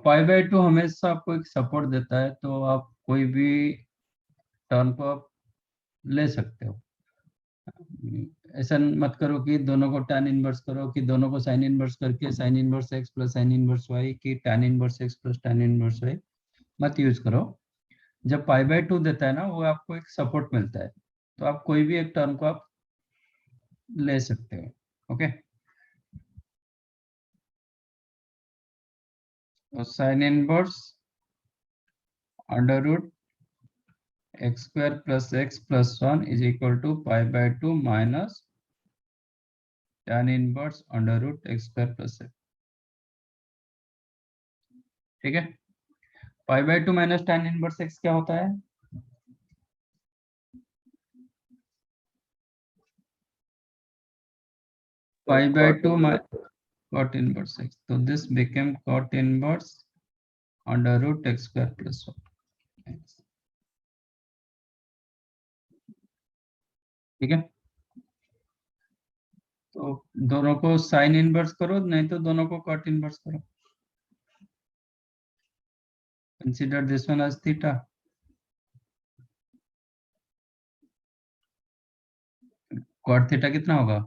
Pi by to हमेशा आपको एक सपोर्ट देता है, तो आप कोई भी टर्म को आप ले सकते हो। ऐसा मत करो कि दोनों को tan इनवर्स करो, कि दोनों को sin इनवर्स करके sin inverse x plus sin inverse y, कि tan inverse x plus tan inverse y मत यूज करो। जब पाई बाय टू देता है ना, वो आपको एक सपोर्ट मिलता है, तो आप कोई भी एक टर्म को आप ले सकते हो। ओके, तो sin inverse under root x square plus x plus one is equal to pi by two minus tan inverse under root x square plus x. ठीक है, pi by two minus tan inverse x क्या होता है? Pi by two cot inverse x, so this became cot inverse under root x square plus 1 x। ठीक है, तो दोनों को साइन इनवर्स करो, नहीं तो दोनों को cot इनवर्स करो। Consider this one as theta. cot theta कितना होगा?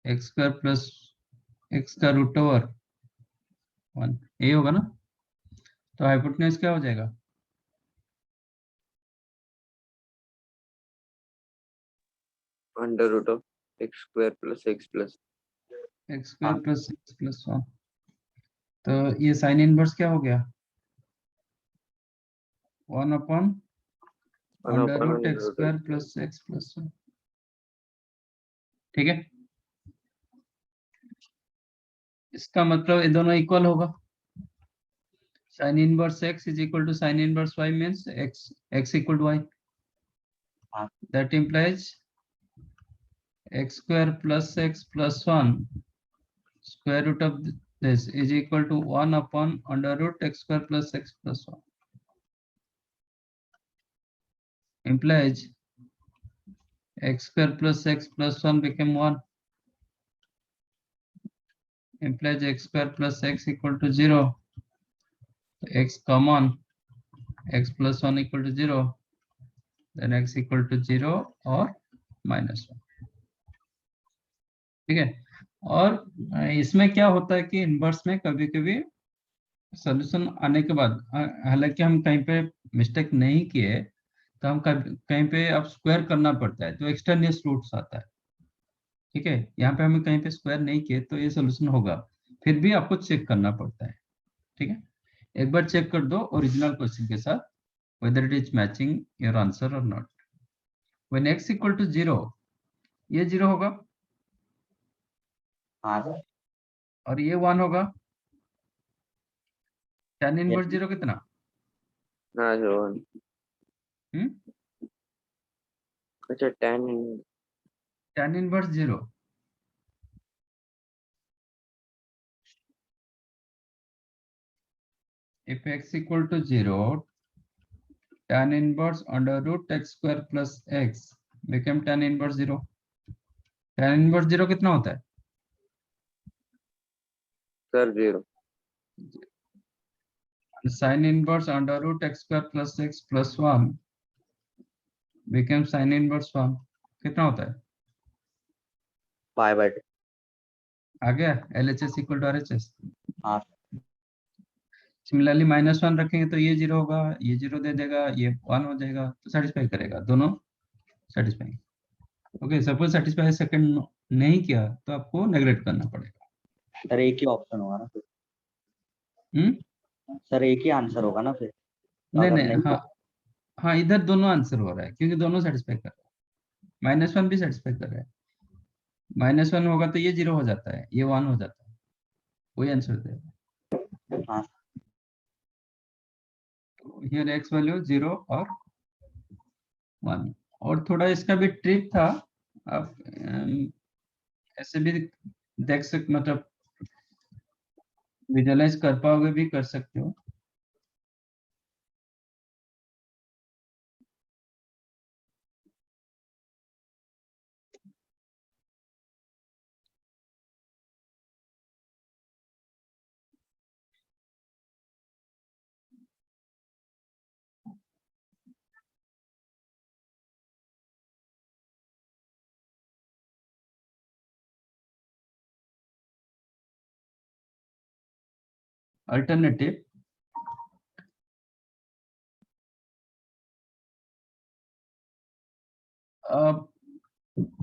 एक्स स्क्वायर प्लस एक्स का रूट ओवर 1, ये होगा ना। तो हाइपोटेन्यूज क्या हो जाएगा? Under root of x square plus x plus x square plus x plus 1। तो ये साइन इनवर्स क्या हो गया? 1 upon under root x square plus x plus 1। ठीक है, इसका मतलब ये दोनों इक्वल होगा। sin inverse x is equal to sin inverse y means x equal to y. That implies x square plus x plus 1 square root of this is equal to 1 upon under root x square plus x plus 1. Implies x square plus x plus 1 became 1. Implies x square plus x equal to 0. X common, x plus 1 equal to 0. Then x equal to 0 or minus 1. ठीक है, और इसमें क्या होता है कि inverse में कभी कभी सॉल्यूशन आने के बाद, हालांकि हम कहीं पे मिस्टेक नहीं किए, तो हम कहीं पे अब स्क्वायर करना पड़ता है, तो एक्सटर्नियस रूट्स आता है। ठीक है, यहाँ पे हमें कहीं पे स्क्वायर नहीं किए तो ये सोल्यूशन होगा, फिर भी आपको चेक करना पड़ता है। ठीक है, एक बार चेक कर दो ओरिजिनल क्वेश्चन के साथ whether it is matching your answer or not। when x equal to 0, ये 0 होगा और ये 1 होगा। tan इनवर्स 0 कितना? हाँ जो अच्छा tan inverse 0 if x equal to 0, tan inverse under root x square plus x become tan inverse 0। tan inverse 0 कितना होता है sir? 0। sin inverse under root x square plus x plus 1 become sin inverse 1 कितना होता है? Pi by to. आ गया LHS equal to RHS। हाँ, similarly minus 1 रखेंगे तो ये 0 होगा, ये 0 दे देगा, ये 1 हो जाएगा, तो सेटिस्फाई करेगा, दोनों satisfy. Okay, suppose satisfy second नहीं किया तो आपको नेग्लेक्ट करना पड़ेगा। सर एक ही ऑप्शन होगा ना फिर? सर एक ही आंसर होगा ना फिर? नहीं अगर नहीं, हाँ हाँ, इधर दोनों आंसर हो रहा है क्योंकि दोनों सेटिस्फाई कर रहा है। माइनस 1 भी सेटिस्फाई कर रहा है, माइनस 1 होगा तो ये 0 हो जाता है, ये 1 हो जाता है, वही आंसर देगा। हाँ। हियर एक्स वैल्यू 0 और 1। और थोड़ा इसका भी ट्रिक था, आप ऐसे भी देख सकते, मतलब विजुअलाइज कर पाओगे भी, कर सकते हो। Alternative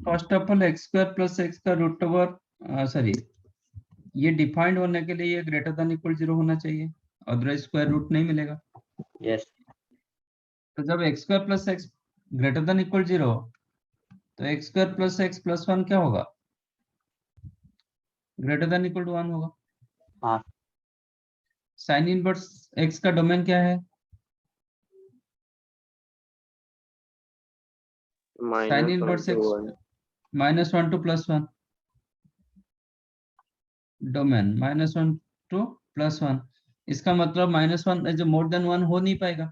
first of all x square plus x का रूट ओवर सॉरी, ये डिफाइंड होने के लिए ये ग्रेटर देन इक्वल 0 होना चाहिए, अदरवाइज स्क्वायर रूट नहीं मिलेगा। यस। तो जब x square plus x greater than equal 0, तो x square plus x plus 1 क्या होगा? ग्रेटर देन इक्वल टू 1 होगा। हाँ। साइन इनवर्स एक्स का डोमेन क्या है? Sine -1 inverse to x 1. -1 to +1, domain -1 to +1। इसका मतलब -1 जो मोर देन 1 हो नहीं पाएगा,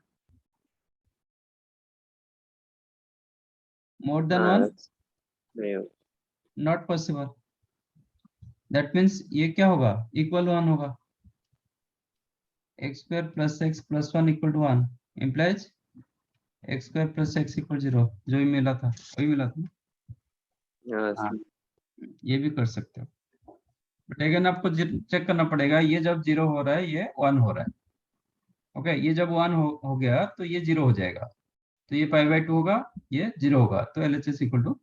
मोर देन 1 नहीं हो. Not possible. दैट मीन्स ये क्या होगा? इक्वल 1 होगा। X square plus x plus 1 equal to 1 implies x square plus x equal 0, जो ही मिला था वही मिला था। हाँ हाँ। सर. ये भी कर सकते हो, बट अगेन आपको चेक करना पड़ेगा, ये जब 0 हो रहा है ये 1 हो रहा है। ओके, ये जब 1 हो गया तो ये 0 हो जाएगा, तो ये π/2 होगा, ये 0 होगा, तो LHS इक्वल टू।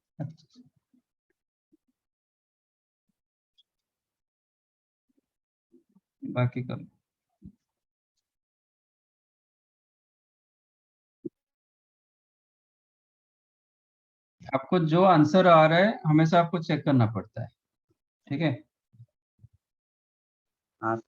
बाकी कर आपको जो आंसर आ रहा है हमेशा आपको चेक करना पड़ता है, ठीक है। हाँ।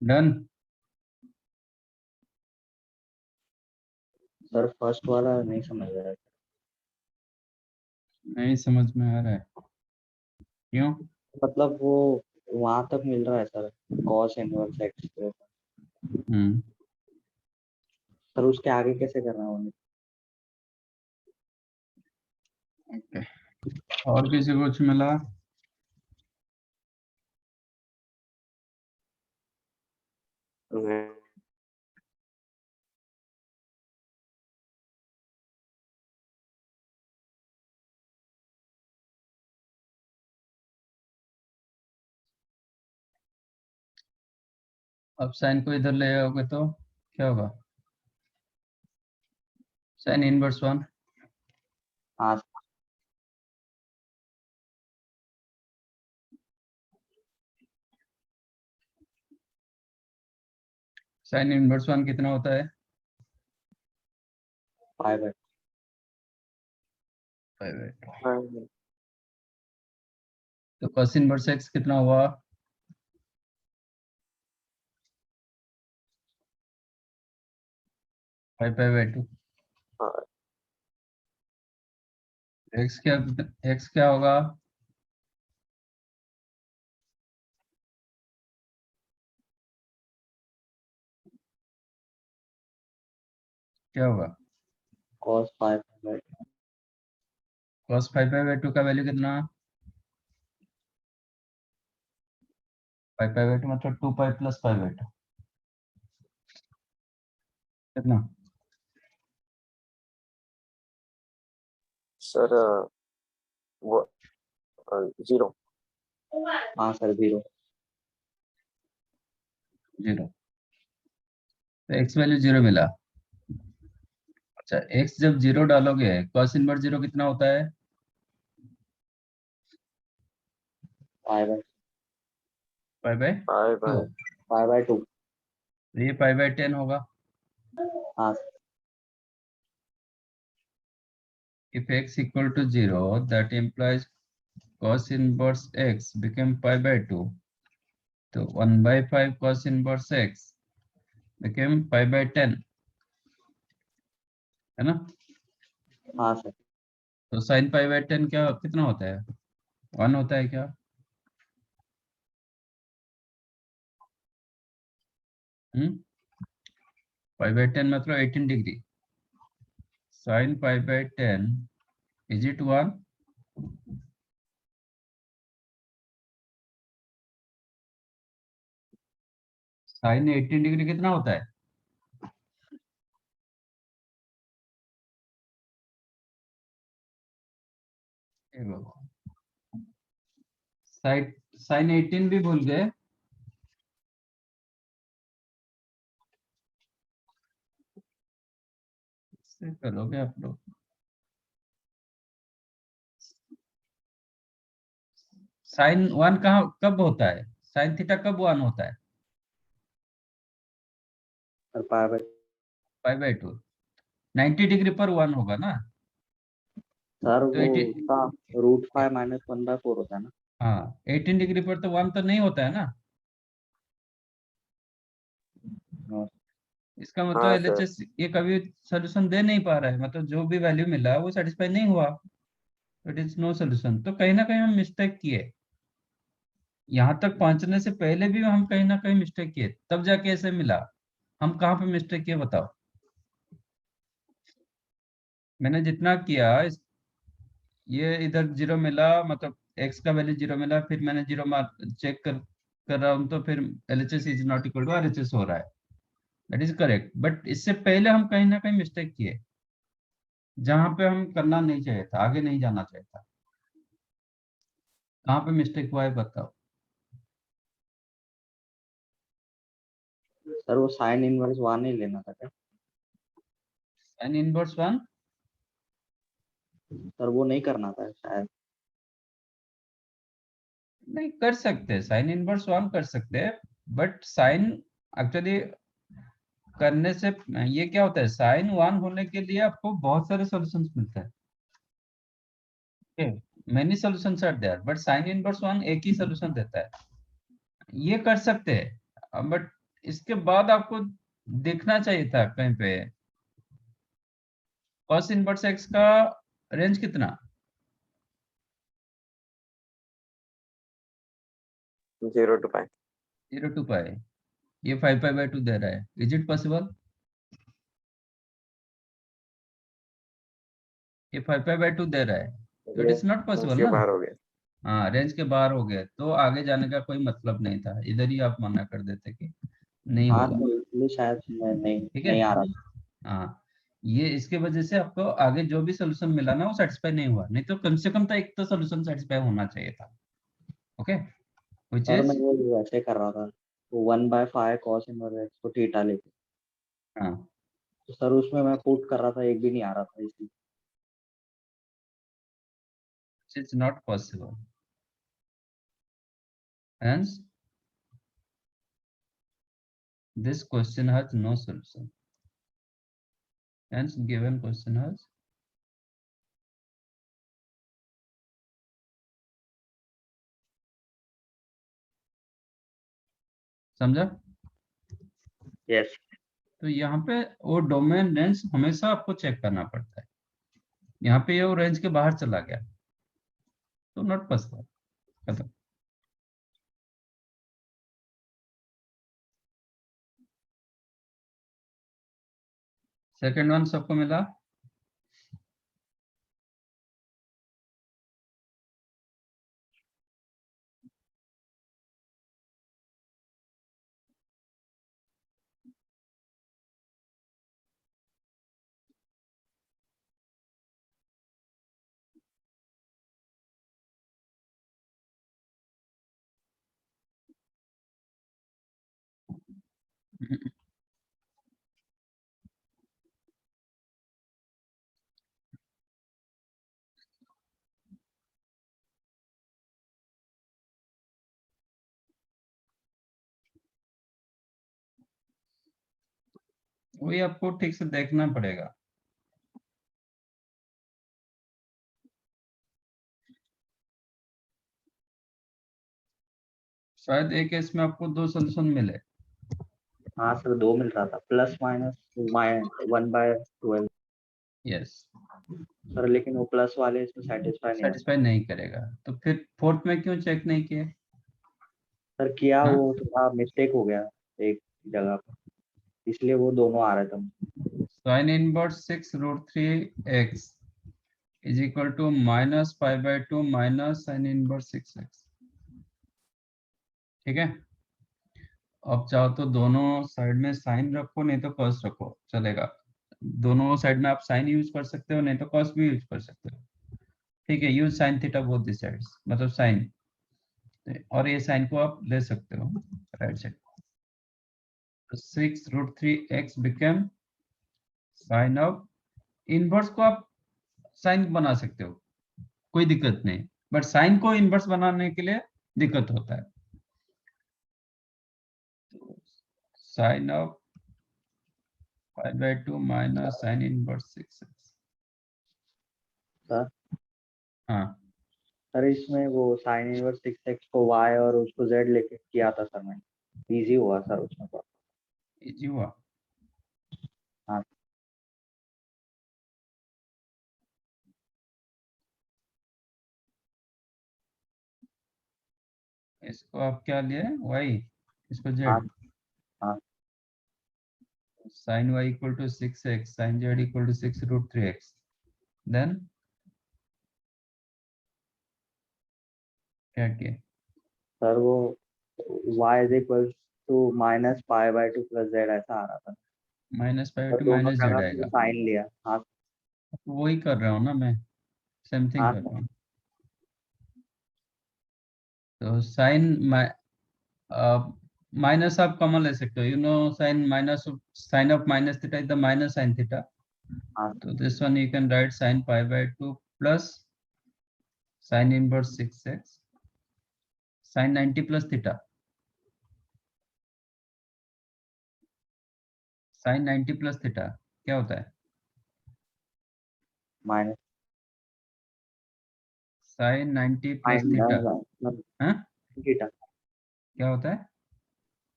डन। सर फर्स्ट वाला नहीं समझ रहा है। नहीं समझ में आ रहा है, क्यों? मतलब वो वहां तक मिल रहा है सर, कॉस इनवर्स एक्स। हम्म। सर उसके आगे कैसे करना है उन्हें? ओके, और किसी को कुछ मिला? अब साइन को इधर ले आओगे तो क्या होगा? Sine inverse 1। हाँ साइन इनवर्स 1 कितना होता है? 5/2। 5/2। तो cos इनवर्स x कितना हुआ? 5/2। x क्या होगा? क्या होगा? कॉस 5/2। cos 5/2 का वैल्यू कितना? 5/2 मतलब 2π + 5/2 कितना? सर वो 0। हाँ सर 0। 0। तो x वैल्यू 0 मिला। अच्छा, x जब 0 डालोगे cos इनवर्स 0 कितना होता है? 5/2। 5/2। 5/2। तो ये 5/10 होगा। हाँ If x equal to 0, that implies cos inverse x became 5/2. तो 1/5 cos inverse x became 5/10, है ना? हाँ सर। तो sin 5/10 क्या कितना होता है? 1 होता है क्या? हम्म। 5/10 मतलब 18 degree. sin 5/10 is it 1? sin 18 degree कितना होता है? साइन sin 18 भी भूल गए। इससे करोगे आप लोग। साइन 1 कहाँ कब होता है? साइन थीटा कब 1 होता है? सर 5/2। 5/2। 90 डिग्री पर 1 होगा ना? सर तो वो 80। उसका √5 - 1/4 होता है ना? हाँ, 18 डिग्री पर तो 1 तो नहीं होता है ना। हाँ इसका मतलब हाँ सर। एलएचएस ये कभी सोल्यूशन दे नहीं पा रहा है, मतलब जो भी वैल्यू मिला वो सेटिस्फाई नहीं हुआ। It is no solution. तो कहीं ना कहीं हम मिस्टेक किए। यहाँ तक पहुंचने से पहले भी हम कहीं ना कहीं मिस्टेक किए, तब जाके ऐसे मिला। हम कहाँ पे मिस्टेक किए बताओ? मैंने जितना किया ये इधर 0 मिला, मतलब x का वैल्यू 0 मिला, फिर मैंने 0 मार्क चेक कर रहा हूँ, तो फिर LHS is not equal to RHS हो रहा है। दैट इज करेक्ट, बट इससे पहले हम कहीं ना कहीं मिस्टेक किए, जहां पे हम करना नहीं चाहिए था, आगे नहीं जाना चाहिए था। कहाँ पे मिस्टेक हुआ है बताओ? सर वो साइन इनवर्स 1 ही लेना था क्या? साइन इनवर्स 1 सर वो नहीं करना था शायद। नहीं कर सकते, साइन इनवर्स 1 कर सकते हैं, बट साइन एक्चुअली करने से ये क्या होता है, साइन 1 होने के लिए आपको बहुत सारे सॉल्यूशंस मिलते हैं। Many solutions are there, but sine inverse 1 एक ही सॉल्यूशन देता है। ये कर सकते हैं, बट इसके बाद आपको देखना चाहिए था कहीं पे cos इनवर्स x का रेंज कितना, 0 to pi. 0 to पाई, ये 5 पाई/2 दे रहा है, इज इट पॉसिबल? ये 5 पाई/2 दे रहा है, तो इट ये इज नॉट पॉसिबल उसके ना। बाहर हो गया. हाँ, रेंज के बाहर हो गया तो आगे जाने का कोई मतलब नहीं था, इधर ही आप मना कर देते कि नहीं हाँ होगा। तो इसलिए शायद मैं नहीं ठीक है, नहीं आ रहा था। हाँ, ये इसके वजह से आपको आगे जो भी सोल्यूशन मिला ना वो सेटिस्फाई नहीं हुआ, नहीं तो कम से कम तो एक तो सोल्यूशन सेटिस्फाई होना चाहिए था। ओके, व्हिच सर मैं इज, वो वैसे कर रहा था, तो 1/5 कॉस इनवर्स एक्स को थीटा लेके, हाँ, तो सर उसमें मैं पुट कर रहा था, एक भी नहीं आ रहा था इसलिए। which is not possible, hence this question has no solution, hence given question has समझा। यस। तो यहाँ पे वो डोमेन रेंज हमेशा आपको चेक करना पड़ता है, यहाँ पे ये वो रेंज के बाहर चला गया तो नॉट पॉसिबल, खत्म। सेकंड वन सबको मिला। वही आपको ठीक से देखना पड़ेगा। शायद एक केस में आपको दो सोल्यूशन मिले। हाँ सर 2 मिल रहा था, प्लस माइनस 1/12। यस, सर लेकिन वो प्लस वाले इसमें सेटिस्फाई नहीं होता। सेटिस्फाई नहीं करेगा तो फिर फोर्थ में क्यों चेक नहीं किए? सर किया, हाँ, वो थोड़ा मिस्टेक हो गया एक जगह पर, इसलिए वो दोनों आ रहे थे। Sine inverse 6√3x is equal to -π/2 minus sine inverse 6x। ठीक है, अब चाहो तो दोनों साइड में साइन रखो, नहीं तो कॉस रखो, चलेगा। दोनों साइड में आप साइन यूज कर सकते हो, नहीं तो कॉस भी यूज कर सकते हो। ठीक है, use sine theta both the sides, मतलब साइन, और ये साइन को आप ले सकते हो right side. 6√3x become sign of inverse को आप साइन बना सकते हो, कोई दिक्कत नहीं, बट साइन को इनवर्स बनाने के लिए दिक्कत होता है। Sine of 5/2 minus sine inverse 6x। Sir हाँ, सर इसमें वो साइन इनवर्स 6x को y और उसको z लेके किया था सर मैंने, इजी हुआ सर उसमें तो। इजी हुआ। हाँ इसको आप क्या लिए, y, इसको z, हाँ हाँ sin y equal to 6x, sin z equal to 6√3x, then क्या किया? सर वो y is equal to -π/2 + z ऐसा आ रहा था, तो -π/2 दोनों माइनस जगह z पे आएगा। साइन लिया। हाँ तो वही कर रहा हूँ ना मैं, सेम थिंग हाँ कर सर। रहा हूँ। तो साइन माइनस आप कॉमन ले सकते हो, you know, sine minus sine of minus theta is the minus sine theta, हाँ तो this one you can write sin π/2 plus sin inverse 6x sin 90 plus theta, sin 90 plus theta क्या होता है? Minus sin 90 plus sine theta, हाँ, theta. क्या होता है?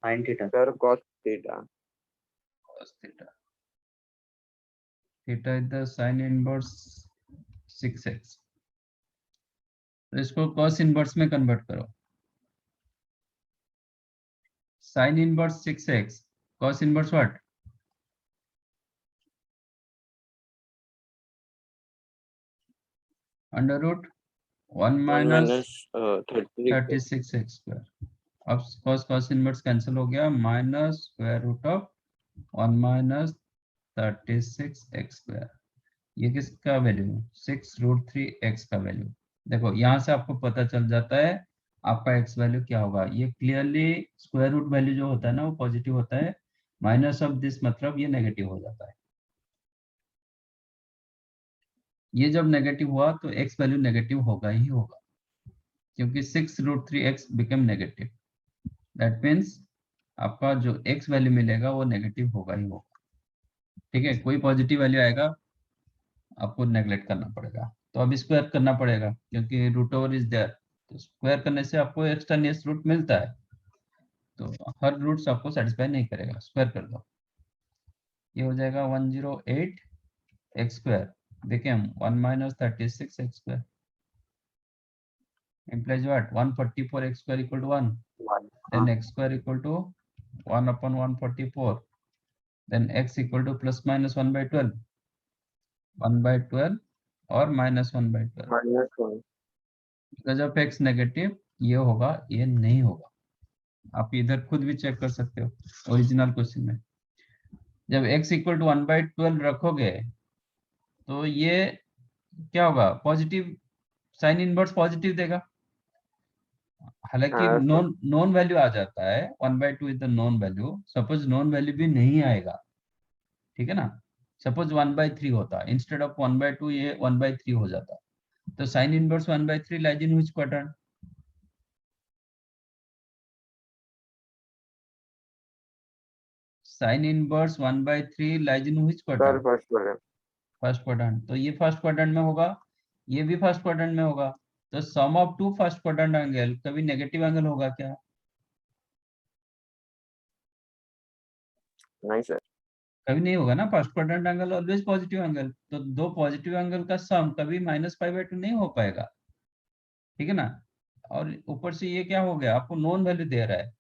sin theta. Sir, cos theta. cos theta. Theta is the sin inverse 6x. तो इसको cos inverse में कन्वर्ट करो. Sin inverse 6x, cos inverse what? Under root 1 minus 36x square. अब cos inverse cancel हो गया, minus square root of 1 minus 36x square. ये किसका value? 6√3x का वैल्यू. देखो यहाँ से आपको पता चल जाता है आपका x वैल्यू क्या होगा. ये क्लियरली स्क्वायर रूट वैल्यू जो होता है ना वो पॉजिटिव होता है, माइनस ऑफ दिस मतलब ये नेगेटिव हो जाता है. ये जब नेगेटिव हुआ तो x वैल्यू नेगेटिव होगा ही होगा, क्योंकि 6√3x become negative. That means आपका जो x वैल्यू मिलेगा वो नेगेटिव होगा ही होगा. ठीक है, कोई पॉजिटिव वैल्यू आएगा आपको नेगलेक्ट करना पड़ेगा. तो अब स्क्वायर करना पड़ेगा क्योंकि रूट ओवर इज देयर. तो स्क्वायर करने से आपको एक्सट्रानियस रूट मिलता है, तो हर रूट्स आपको सेटिस्फाई नहीं करेगा. स्क्वायर कर दो, ये हो जाएगा 108 x square become 1 minus 36 x square implies what? 144 x square equal to 1. Then x square equal to 1 upon 144. Then x equal to plus minus 1 by 12. 1 by 12 और minus 1 by 12. -1. because of x negative ये होगा, ये नहीं होगा. आप इधर खुद भी चेक कर सकते हो ओरिजिनल क्वेश्चन में. जब x इक्वल टू 1 by 12 रखोगे तो ये क्या होगा? पॉजिटिव, साइन इनवर्स पॉजिटिव देगा. हालांकि हाँ, नॉन वैल्यू आ जाता है, 1 by 2 is the non value. Suppose non value भी नहीं आएगा, ठीक है ना. सपोज 1 by 3 होता, इंस्टेड ऑफ 1 by 2 ये 1 by 3 हो जाता. तो sign inverse 1 by 3 lies in which quadrant? Sign inverse 1 by 3 lies in which sir quadrant? First quadrant. First quadrant. तो ये फर्स्ट क्वाड्रेंट में होगा, ये भी फर्स्ट क्वाड्रेंट में होगा. तो sum of two first quadrant angle कभी नेगेटिव एंगल होगा क्या? नहीं सर. कभी नहीं होगा ना. First quadrant angle always positive angle. तो दो पॉजिटिव एंगल का सम कभी -π/2 नहीं हो पाएगा, ठीक है ना. और ऊपर से ये क्या हो गया, आपको नॉन वैल्यू दे रहा है.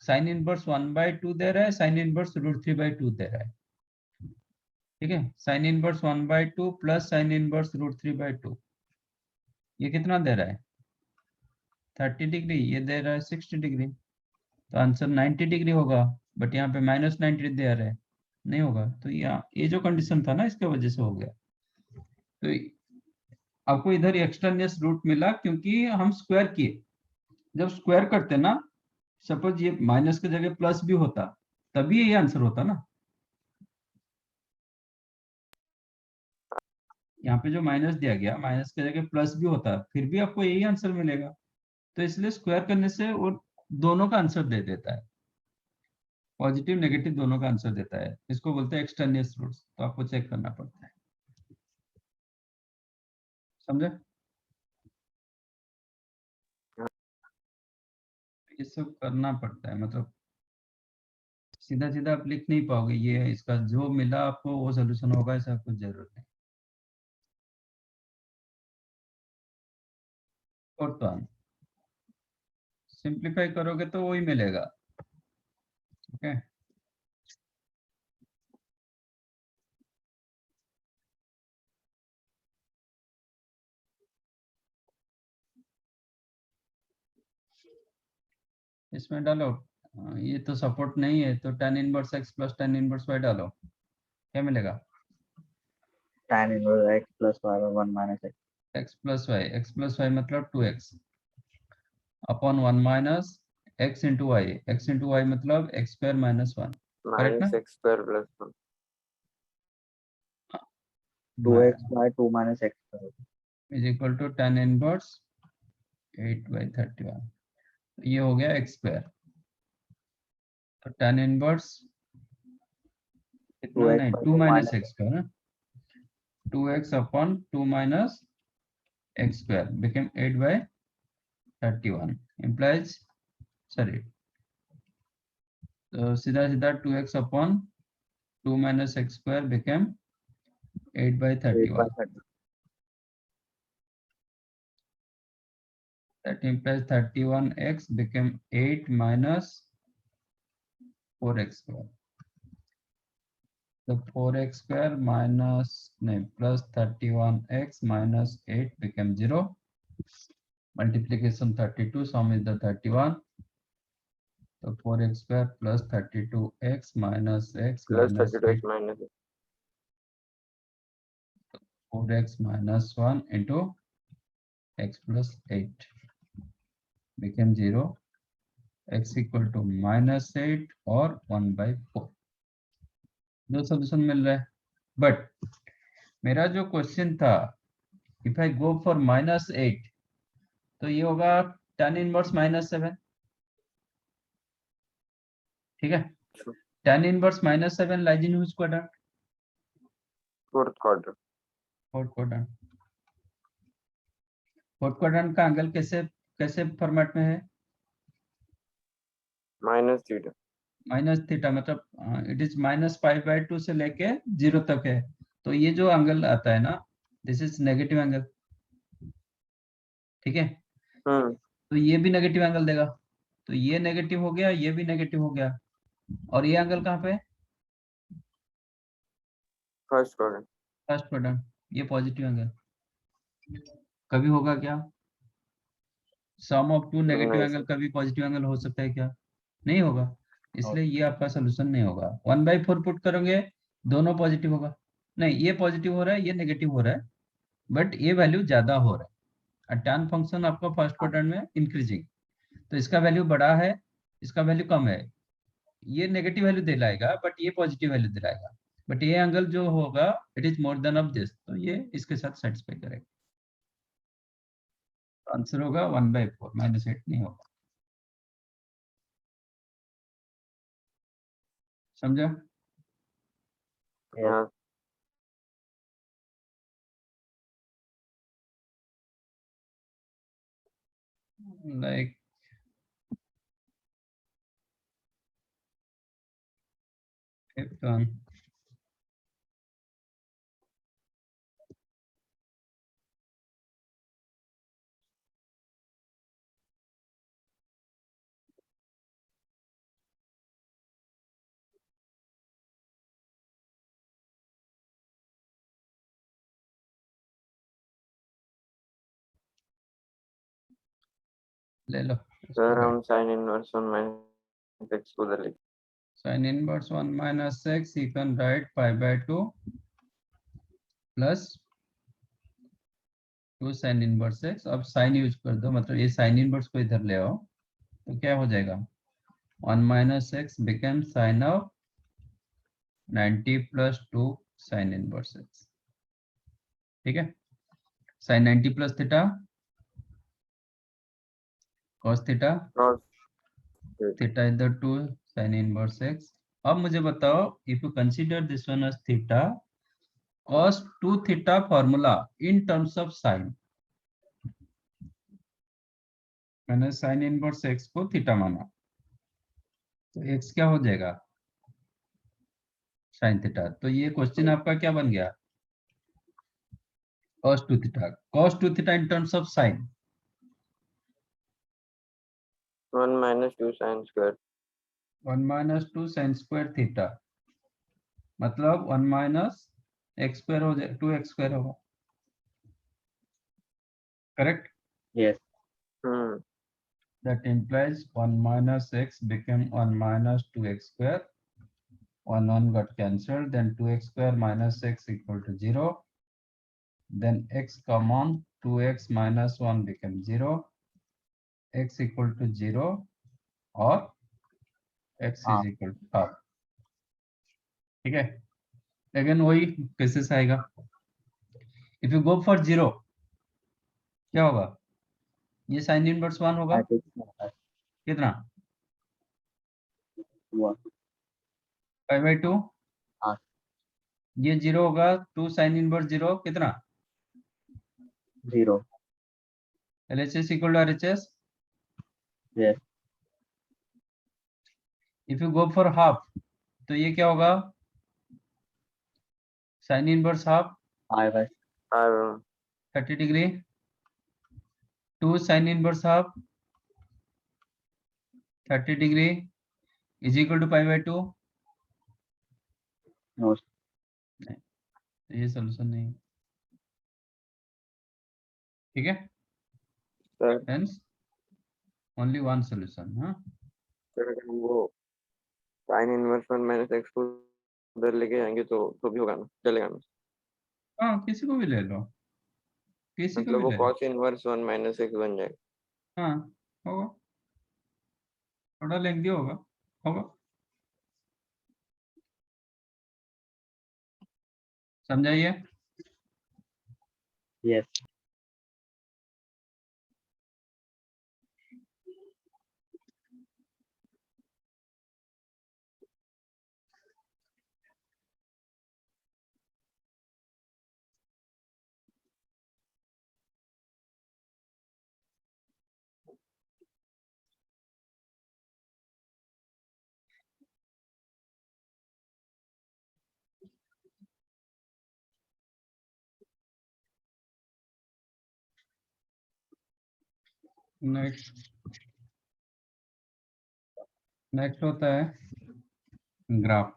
साइन इनवर्स 1 by 2 दे रहा है, साइन इनवर्स √3/2 दे रहा है. ठीक है, sine inverse 1 by 2 plus sine inverse √3/2, ये कितना दे रहा है? 30 डिग्री. ये दे रहा है 60 डिग्री. तो आंसर 90 डिग्री होगा. बट यहाँ पे -90 दे रहा है, नहीं होगा. तो ये जो कंडीशन था ना इसके वजह से हो गया. तो आपको इधर एक्सट्रानियस रूट मिला क्योंकि हम स्क्वायर किए. जब स्क्वायर करते ना, सपोज ये माइनस की जगह प्लस भी होता तभी ये आंसर होता ना. यहाँ पे जो माइनस दिया गया, माइनस की जगह प्लस भी होता फिर भी आपको यही आंसर मिलेगा. तो इसलिए स्क्वायर करने से वो दोनों का आंसर दे देता है, पॉजिटिव नेगेटिव दोनों का आंसर देता है. इसको बोलते हैं एक्सट्रानियस रूट्स. तो आपको चेक करना पड़ता है. समझे? ये सब करना पड़ता है, मतलब सीधा सीधा आप लिख नहीं पाओगे. ये इसका जो मिला आपको वो सोल्यूशन होगा, ऐसा कुछ जरूरत नहीं. और तो सिंप्लीफाई करोगे तो वही मिलेगा. ओके. इसमें डालो. ये तो सपोर्ट नहीं है तो tan inverse x plus tan inverse y डालो, क्या मिलेगा? tan inverse x plus y by 1 minus x. x plus y मतलब 2x upon 1 minus x into y मतलब x स्क्वायर माइनस 1. करेक्ट ना? -x square plus 1. 2x by 2 minus x square. Is equal to tan inverse 8/31. ये हो गया x square. तो tan inverse कितना? 2x नहीं, by 2 2 minus minus x square ना. 2x upon 2 माइनस x square became 8/31 implies, sorry, तो सीधा सीधा 2x upon 2 minus x square became 8 by 31. 8/30. That implies 31x became 8 minus 4x square. So 4x square minus plus 31x minus 8 became 0. Multiplication 32, sum is the 31. So 4x square plus 32x minus x Plus minus 32x 8, minus 4x minus 1 into x plus 8 became 0. x equal to minus 8 और 1/4 जो solution मिल रहा है. But मेरा जो question था, if I go for -8 तो ये होगा tan इनवर्स -7. ठीक है, tan inverse -7 lies in which quadrant? fourth quadrant. Fourth quadrant. Fourth quadrant का एंगल कैसे कैसे फॉर्मेट में है? Minus theta. माइनस थीटा, मतलब इट इज -π/2 से लेके 0 तक है. तो ये जो एंगल आता है ना, दिस इज नेगेटिव एंगल. ठीक है, तो ये भी नेगेटिव एंगल देगा. तो ये नेगेटिव हो गया, ये भी नेगेटिव हो गया. और ये एंगल कहाँ पे है? First quadrant. First quadrant. ये पॉजिटिव एंगल कभी होगा क्या? सम ऑफ टू नेगेटिव नहीं एंगल कभी पॉजिटिव एंगल हो सकता है क्या? नहीं होगा. इसलिए ये आपका सोल्यूशन नहीं होगा. 1/4 पुट करोगे, दोनों पॉजिटिव होगा. नहीं, ये पॉजिटिव हो रहा है, ये नेगेटिव हो रहा है, बट ये वैल्यू ज्यादा हो रहा है. टैन फंक्शन आपका फर्स्ट क्वाड्रेंट में इंक्रीजिंग, तो इसका वैल्यू बड़ा है, इसका वैल्यू कम है. ये नेगेटिव वैल्यू दिलाएगा, बट ये पॉजिटिव वैल्यू दिलाएगा. बट ये एंगल जो होगा, it is more than of this, तो ये इसके साथ सेटिस्फाई करेगा. आंसर होगा 1/4, -8 नहीं होगा. समझा? हाँ. Like fifth one. ले लो. Sir, हम sin inverse 1 minus x को उधर लिख. Sin inverse 1 minus x, you can write π/2 plus 2 sin inverse x. अब साइन यूज कर दो, मतलब ये sin inverse को इधर ले आओ, तो क्या हो जाएगा? 1 minus x became sin of 90 plus 2 sin inverse x. ठीक है, sin 90 plus theta cos theta, Cross. theta is the 2 sin inverse x. अब मुझे बताओ, if you consider this one as theta, cos 2 theta formula in terms of sin. मैंने sin inverse x को theta माना, तो x क्या हो जाएगा? sin theta. तो ये क्वेश्चन आपका क्या बन गया? cos 2 theta. cos 2 theta in terms of sin. 1 minus 2 sin square. 1 minus 2 sin square theta, मतलब 1 minus x square हो जाए, 2x square होगा. Correct? Yes. That implies 1 minus x became 1 minus 2x square. 1 got cancelled, then 2x square minus x equal to 0. Then x common, 2x minus 1 became 0. x equal to 0 or x is equal to half. ठीक है, लेकिन वही cases आएगा. If you go for 0, क्या होगा? ये sine inverse 1 होगा. कितना? 5/2. हाँ. ये 0 होगा, 2 साइन इनवर्स 0 कितना? 0. LHS equal to RHS. Yes. If you go for half तो ये क्या होगा, sine inverse half pi by 30 degree, 2 sine inverse half 30 degree is equal to pi by 2। No ये सोल्यूशन नहीं है, ठीक है, sir. Hence only one solution. हाँ सर अगर हम वो साइन इनवर्स 1 माइनस एक्स को उधर लेके जाएंगे तो भी होगा ना, चलेगा ना? हाँ, किसी को भी ले लो, किसी को मतलब भी वो ले लो। कॉस इनवर्स 1 माइनस एक्स बन जाएगा। हाँ होगा, थोड़ा लेंदी होगा, होगा, समझाइए। यस नेक्स्ट नेक्स्ट होता है graph.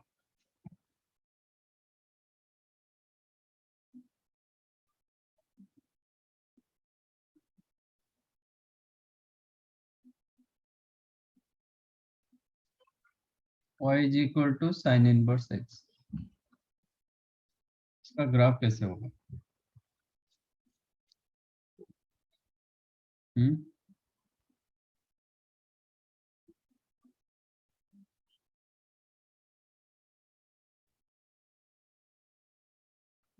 y is equal to sine inverse x, इसका ग्राफ कैसे होगा? हम्म,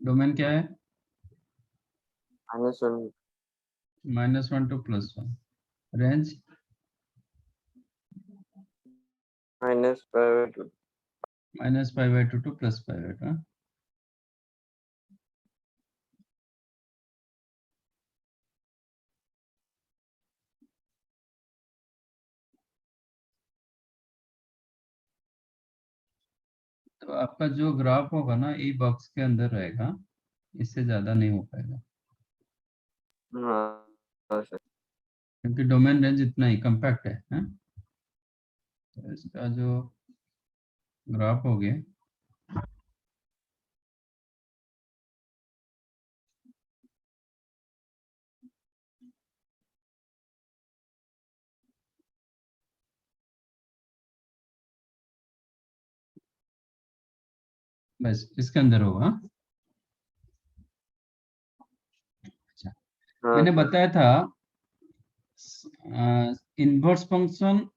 डोमेन क्या है? -1 -1 to +1, range minus pi by 2। -π/2 to +π/2। हाँ? तो आपका जो ग्राफ होगा ना, ई बॉक्स के अंदर रहेगा, इससे ज्यादा नहीं हो पाएगा, हाँ सर। क्योंकि डोमेन रेंज इतना ही कम्पैक्ट है, हाँ? तो इसका जो ग्राफ हो गया, बस इसके अंदर होगा। हाँ? अच्छा, हाँ मैंने सर। बताया था inverse function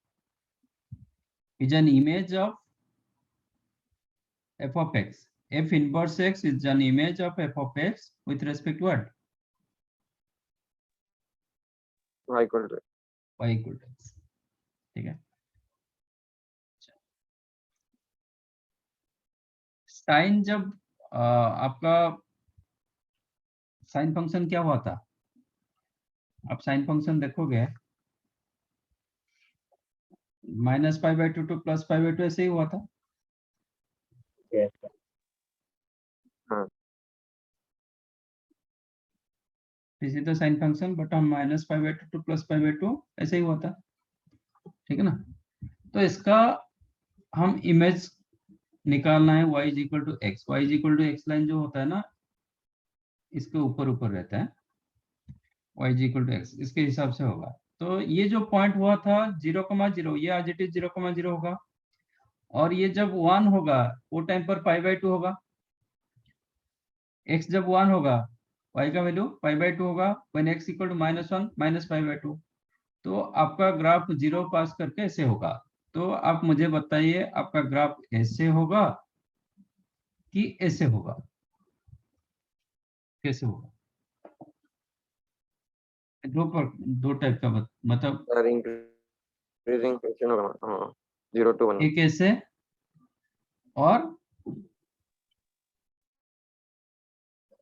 is an image of f of x. F inverse x is an image of f of x with respect to what? y equal to y equal to x, ठीक है। Sign जब आपका sine function क्या हुआ था, आप sine function देखोगे -π/2 to +π/2 ऐसे ही हुआ था। यस हाँ इसी तो साइन फंक्शन, बट हम -π/2 टू +π/2 ऐसे ही हुआ था, ठीक है ना। तो इसका हम इमेज निकालना है, y is equal to x. Y is equal to x line जो होता है ना, इसके ऊपर ऊपर रहता है, y is equal to x, इसके हिसाब से होगा। तो ये जो पॉइंट हुआ था 0,0, ये आज इट इज 0,0 होगा, और ये जब 1 होगा वो टाइम पर π/2 होगा। x जब 1 होगा, y का वैल्यू π/2 होगा, व्हेन x इक्वल टू -1 -π/2। तो आपका ग्राफ 0 पास करके ऐसे होगा। तो आप मुझे बताइए, आपका ग्राफ ऐसे होगा कि ऐसे होगा, कैसे होगा? दो टाइप का मतलब सर, इंक्रीजिंग फंक्शन होगा। हाँ 0 to 1। एक ऐसे, और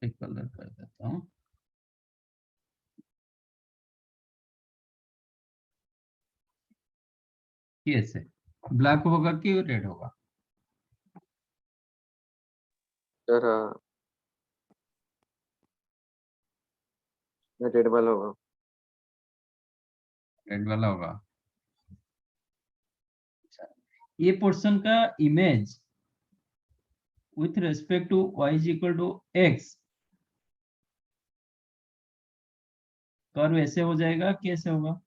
एक कलर कर देता हूँ, ये ऐसे, ब्लैक होगा कि रेड होगा? सर रेड वाला होगा। रेड वाला होगा। ये पोर्शन का image with respect to y is equal to x curve ऐसे हो जाएगा, कैसे होगा?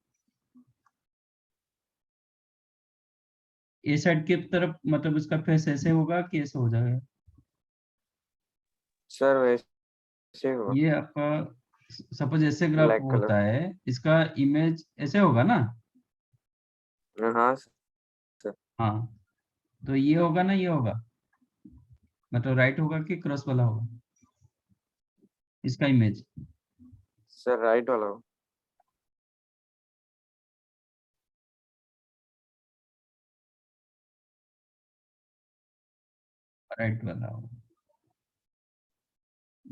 ए साइड की तरफ मतलब उसका फेस ऐसे होगा कि ऐसे हो जाएगा? सर वैसे होगा। ये आपका सपोज ऐसे ग्राफ ब्लैक कलर। होता है, इसका इमेज ऐसे होगा ना? हाँ सर। हाँ, तो ये होगा ना, ये होगा मतलब राइट होगा कि क्रॉस वाला होगा इसका इमेज? सर राइट वाला होगा। राइट वाला होगा,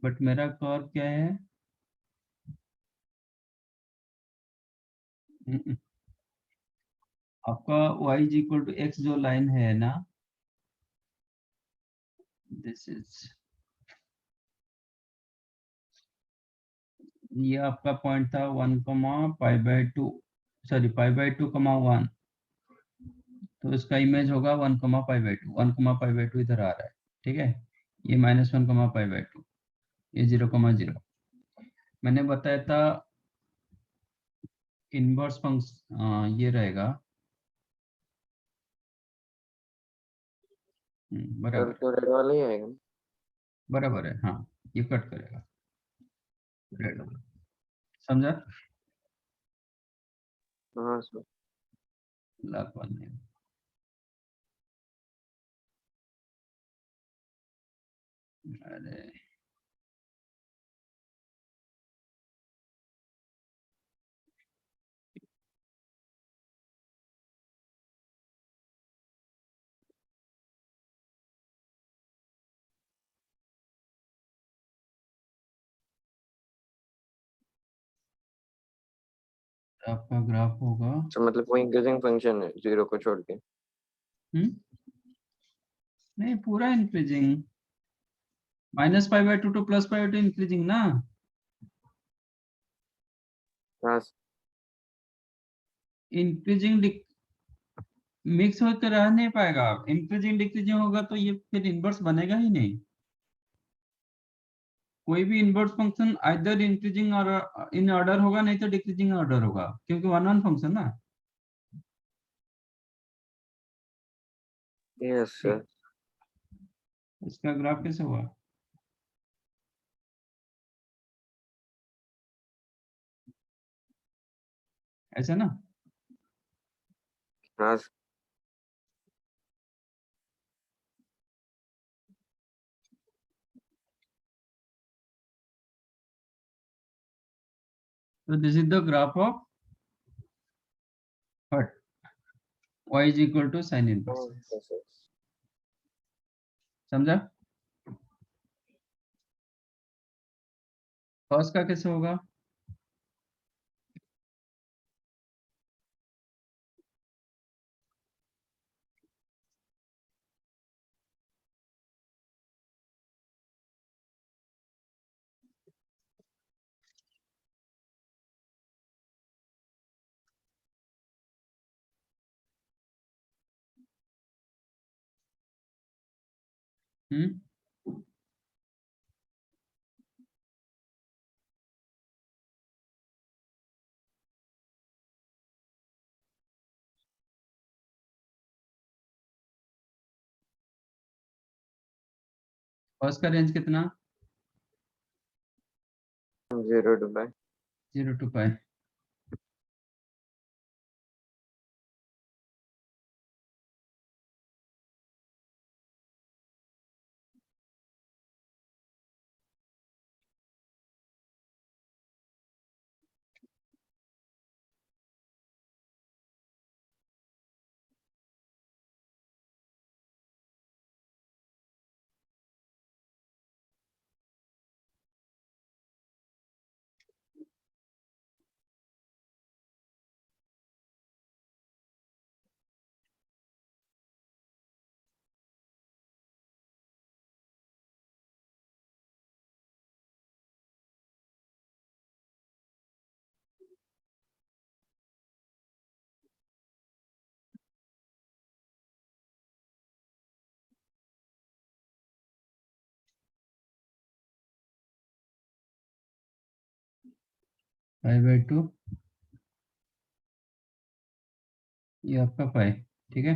बट मेरा कर्व क्या है? हम्म, आपका y is equal to x जो लाइन है ना, दिस इज, ये आपका पॉइंट था 1,π/2, सॉरी π/2,1, तो इसका इमेज होगा 1,π/2, 1,π/2 इधर आ रहा है, ठीक है? ये -1,π/2, ये 0,0। मैंने बताया था इनवर्स फंक्शन ये रहेगा। सर बराबर, तो रेड वाला ही आएगा। बराबर है, हाँ, ये कट करेगा रेड, समझा? हाँ सर। लाख वाला नहीं। अरे आपका ग्राफ होगा, तो मतलब वो इंक्रीजिंग फंक्शन है जीरो को छोड़ के। हम्म, नहीं पूरा इंक्रीजिंग, -π/2 टू +π/2 इंक्रीजिंग ना, हाँ सर। इंक्रीजिंग मिक्स होकर रह नहीं पाएगा, इंक्रीजिंग डिक्रीजिंग होगा तो ये फिर इनवर्स बनेगा ही नहीं। कोई भी इनवर्स फंक्शन आइदर इंक्रीजिंग और इन ऑर्डर होगा, नहीं तो डिक्रीजिंग ऑर्डर होगा, क्योंकि वन वन फंक्शन ना। Yes sir. ठीक, इसका ग्राफ कैसे हुआ? ऐसे ना, हाँ सर। तो this is the graph of what, y is equal to sine inverse, हाँ, सर। समझा? cos का कैसे होगा? हम्म, cos का रेंज कितना? 0 to by। 0 to π। π/2 ये आपका पाई, ठीक है।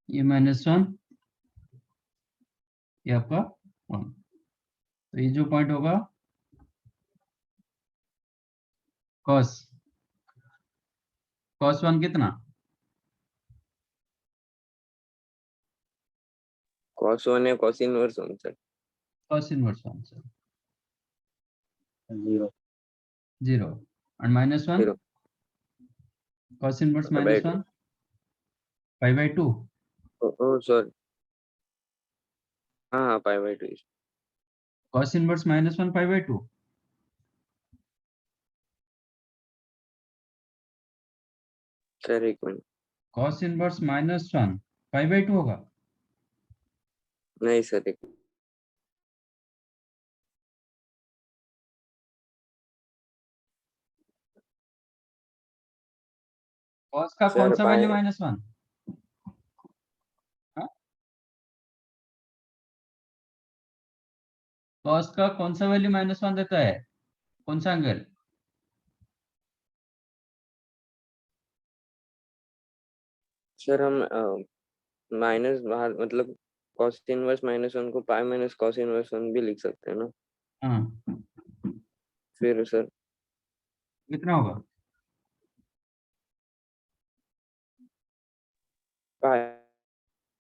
ये -1, ये आपका 1, तो ये जो पॉइंट होगा cos 1 कितना, cos 1 है cos inverse 1 sir. cos inverse 1 sir, 0 0 और -1 0 cos इनवर्स π/2 -1 π/2, ओह सॉरी, हाँ हाँ π/2 cos इनवर्स -1 π/2, सर एक मिनट, cos इनवर्स -1 π/2 होगा। नहीं सर एक cos का सर कौन सा पाए वैल्यू -1, cos का कौन सा वैल्यू -1 देता है, कौन सा एंगल, सर हम माइनस बाहर मतलब cos इनवर्स -1 को पाई माइनस cos इनवर्स 1 भी लिख सकते हैं ना, हाँ फिर सर कितना होगा, पाई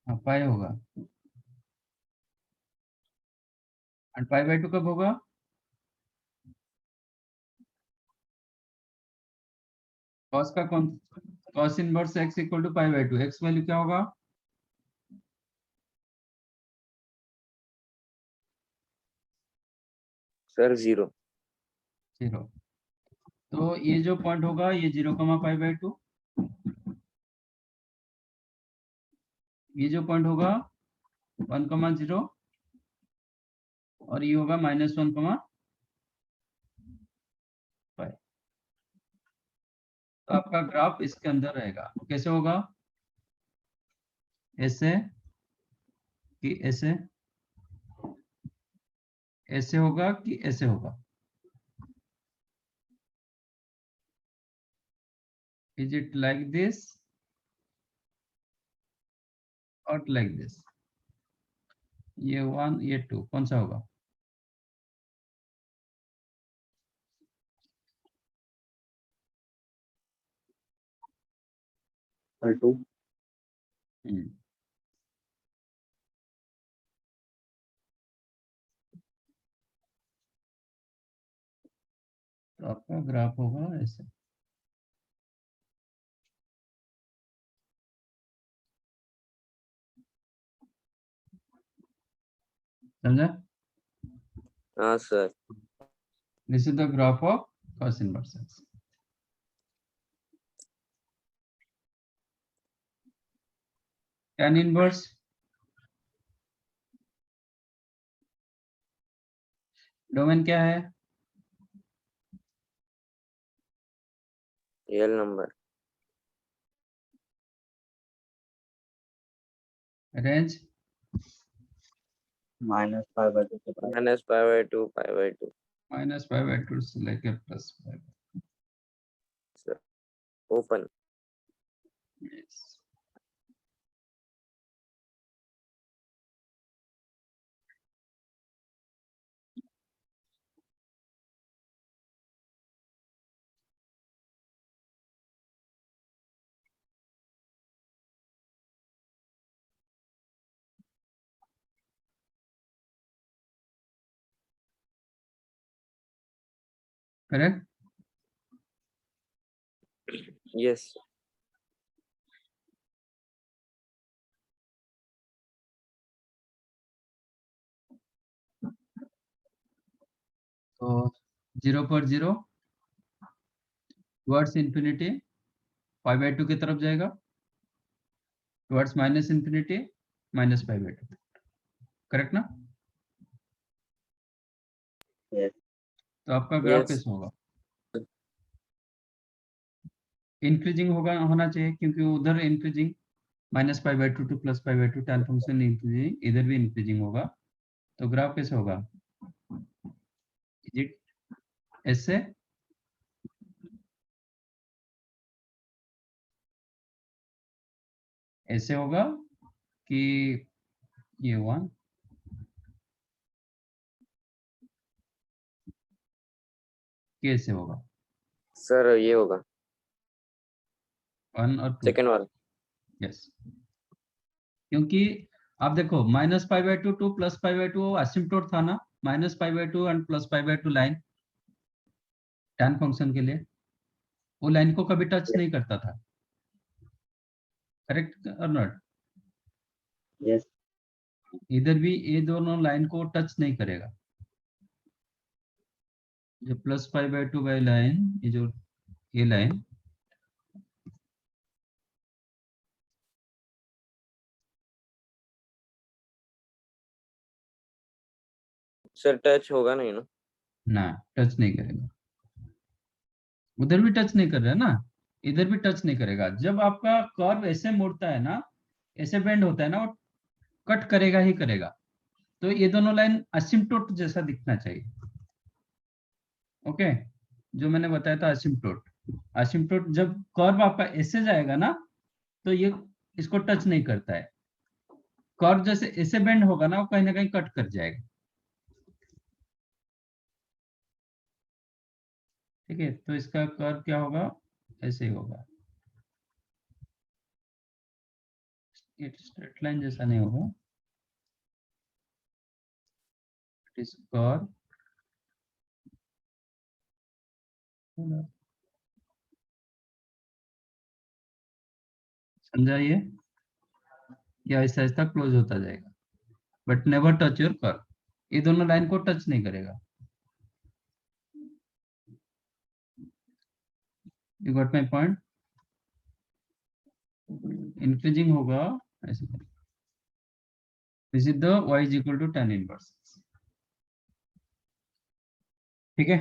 हाँ पाई होगा, और π/2 कब होगा, cos का कौन, cos inverse x equal to π/2, x value क्या होगा, सर 0 0, तो ये जो पॉइंट होगा ये 0, π/2, ये जो पॉइंट होगा 1, 0 और ये होगा -1, पाई। तो आपका ग्राफ इसके अंदर रहेगा, कैसे होगा, ऐसे कि ऐसे, ऐसे होगा कि ऐसे होगा, इज इट लाइक दिस और लाइक दिस, ये 1 ये 2 कौन सा होगा, और 2 हम्म, तो आपका ग्राफ होगा ऐसे, समझा, हाँ sir this is the graph of cos inverse x, tan inverse domain क्या है, रियल नंबर रेंज -π/2 से पाई, -π/2 -π/2 से लेकर +π, sir open yes. Correct, yes तो 0 पर 0 टुवर्ड्स इंफिनिटी π/2 की तरफ जाएगा, टुवर्ड्स -∞ -π/2, करेक्ट ना? Yes. तो आपका ग्राफ Yes. कैसे होगा? इंक्रीजिंग होना चाहिए, क्योंकि उधर increasing -π/2 to +π/2 tan function increasing, इधर भी इंक्रीजिंग होगा, तो ग्राफ कैसे होगा? इज इट ऐसे? ऐसे होगा कि ये हुआ? कैसे होगा? सर ये होगा 1 और 2? सेकंड वाला। यस, क्योंकि आप देखो -π/2 to +π/2 असिम्प्टोट था ना, -π/2 एंड +π/2 लाइन tan फंक्शन के लिए, वो लाइन को कभी टच नहीं करता था, करेक्ट और नॉट? Yes. इधर भी ये दोनों लाइन को टच नहीं करेगा, जो +π/2 बाई लाइन, ये जो ये लाइन सर टच होगा नहीं ना? ना, टच नहीं करेगा। उधर भी टच नहीं कर रहा है ना, इधर भी टच नहीं करेगा। जब आपका कर्व ऐसे मुड़ता है ना, ऐसे बेंड होता है ना, वो कट करेगा ही करेगा। तो ये दोनों लाइन असिम्प्टोट जैसा दिखना चाहिए। ओके, जो मैंने बताया था असिम्प्टोट, असिम्प्टोट जब कर्व आपका ऐसे जाएगा ना, तो ये इसको टच नहीं करता है। कर्व जैसे ऐसे बेंड होगा ना, वो कहीं ना कहीं कट कर जाएगा। ठीक है, तो इसका कर्व क्या होगा? ऐसे ही होगा, ये स्ट्रेट लाइन जैसा नहीं होगा, इट इज कर्व। समझा ये? ऐसा ऐसा क्लोज होता जाएगा, but never touch your curve. ये दोनों लाइन को टच नहीं करेगा। You got my point? Increasing होगा ऐसे, this is the y is equal to tan inverse. ठीक है,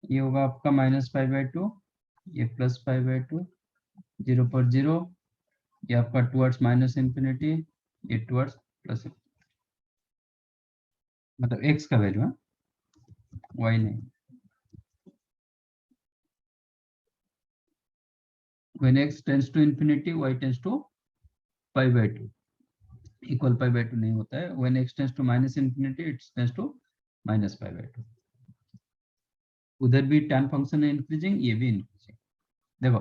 ये होगा आपका -π/2, ये +π/2, 0 पर 0, ये आपका टुवर्ड्स -∞, ये टुवर्ड्स प्लस, मतलब x का वैल्यू है, y नहीं। when x tends to infinity, y tends to π/2, equal π/2 नहीं होता है। when x tends to -∞, it tends to -π/2। उधर भी tan फंक्शन है इंक्रीजिंग, ये भी इंक्रीजिंग। देखो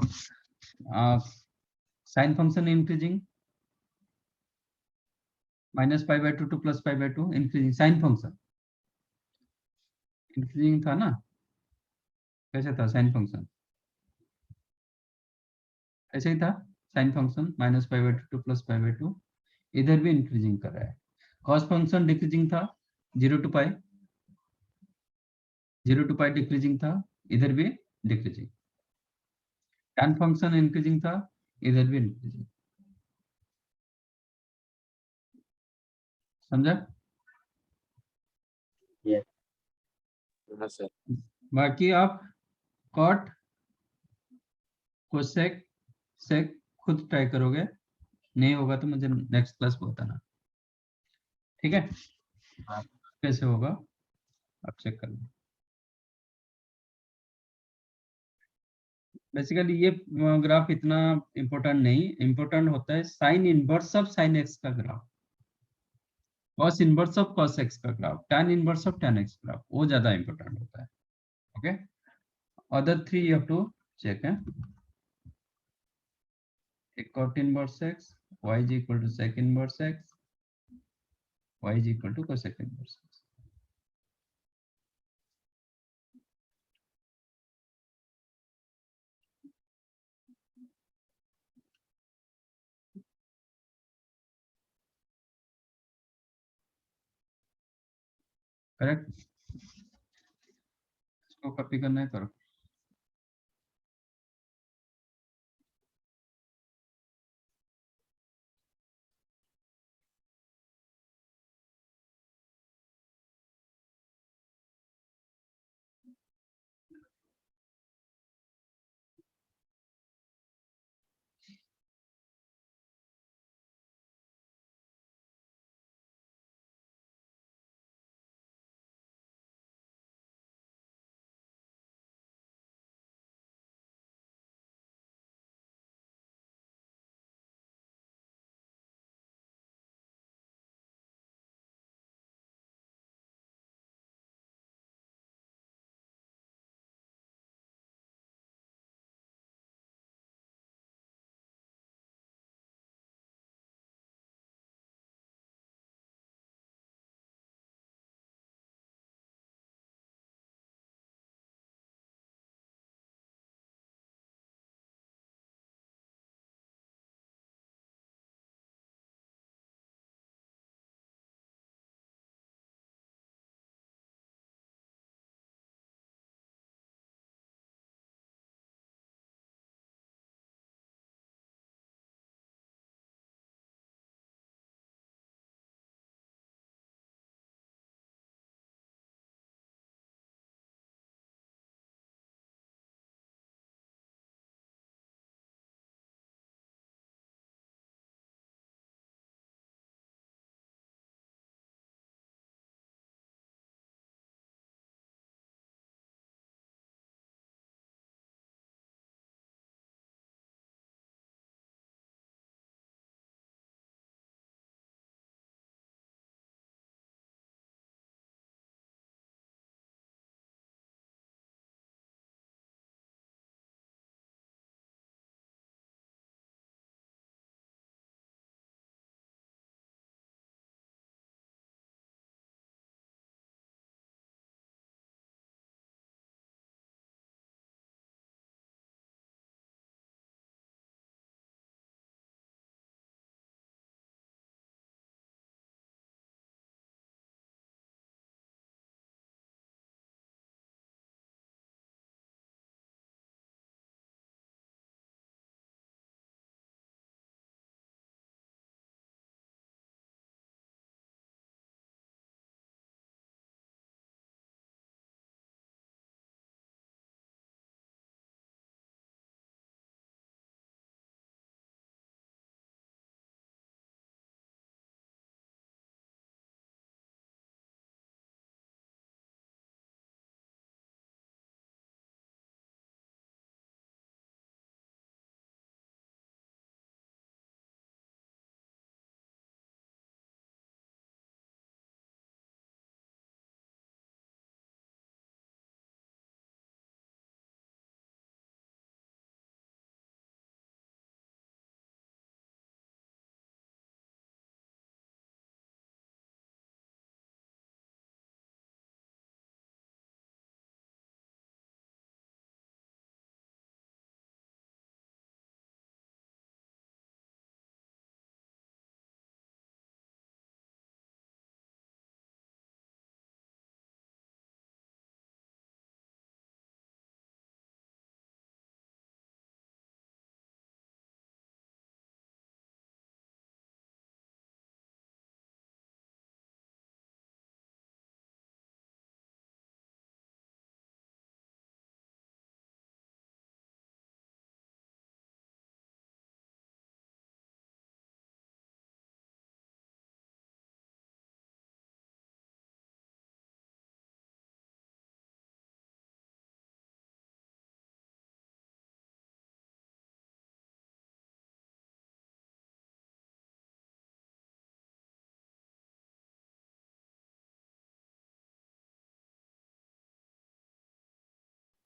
sine function increasing, -π/2 to +π/2 increasing, sine function increasing था ना? कैसे था साइन फंक्शन? ऐसे ही था साइन फंक्शन, -π/2 to +π/2। इधर भी इंक्रीजिंग कर रहा है। कॉस फंक्शन डिक्रीजिंग था, 0 to π, 0 to π डिक्रीजिंग था, इधर भी डिक्रीजिंग। tan फंक्शन इंक्रीजिंग था, इधर भी इंक्रीजिंग। समझा? Yes. हाँ सर। बाकी आप कॉट, कोसेक, सेक खुद ट्राई करोगे, नहीं होगा तो मुझे नेक्स्ट क्लास में बताना। ठीक है, कैसे होगा आप चेक कर लो। बेसिकली ये ग्राफ इतना इम्पोर्टेंट नहीं, इम्पोर्टेंट होता है sine inverse of sine x का graph, cos inverse of cos x का graph, tan inverse of tan x graph, वो ज्यादा इम्पोर्टेंट होता है। Okay, other three you have to check है। cot inverse x, y is equal to sec inverse x, y is equal to cosec inverse x। Correct, इसको copy करना है करो।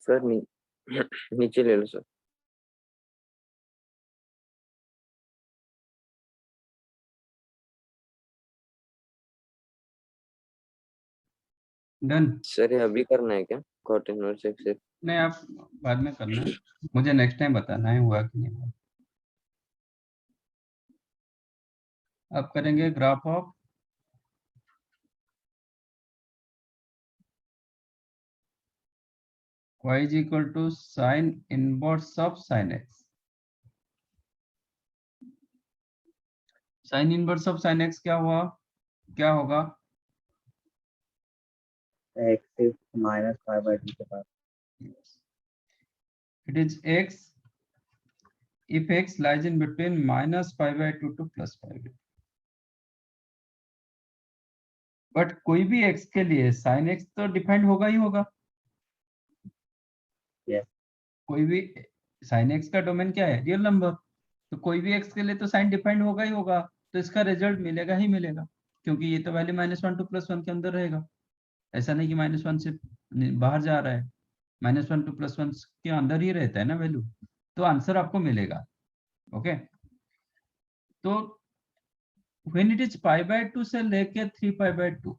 Sir नीचे ले लो सर। डन। सर ये अभी करना है क्या cot इनवर्स x से? नहीं, आप बाद में करना है, मुझे नेक्स्ट टाइम बताना है हुआ कि नहीं हुआ। अब करेंगे graph of y is equal to sin inverse of sin x। sin inverse of sin x क्या हुआ, क्या होगा? x is minus pi by 2 के पास। It is x if x lies in between minus pi by 2 to plus pi by 2। But कोई भी x के लिए sin x तो डिपेंड होगा ही होगा। Yes। कोई भी sin x का डोमेन क्या है, रियल नंबर, तो कोई भी x के लिए तो sin डिपेंड होगा ही होगा, तो इसका रिजल्ट मिलेगा ही मिलेगा, क्योंकि ये तो वैल्यू -1 to +1 के अंदर रहेगा। ऐसा नहीं कि -1 से बाहर जा रहा है, -1 to +1 के अंदर ही रहता है ना वैल्यू, तो आंसर आपको मिलेगा। ओके, तो when it is pi by 2 से लेके 3 pi by 2,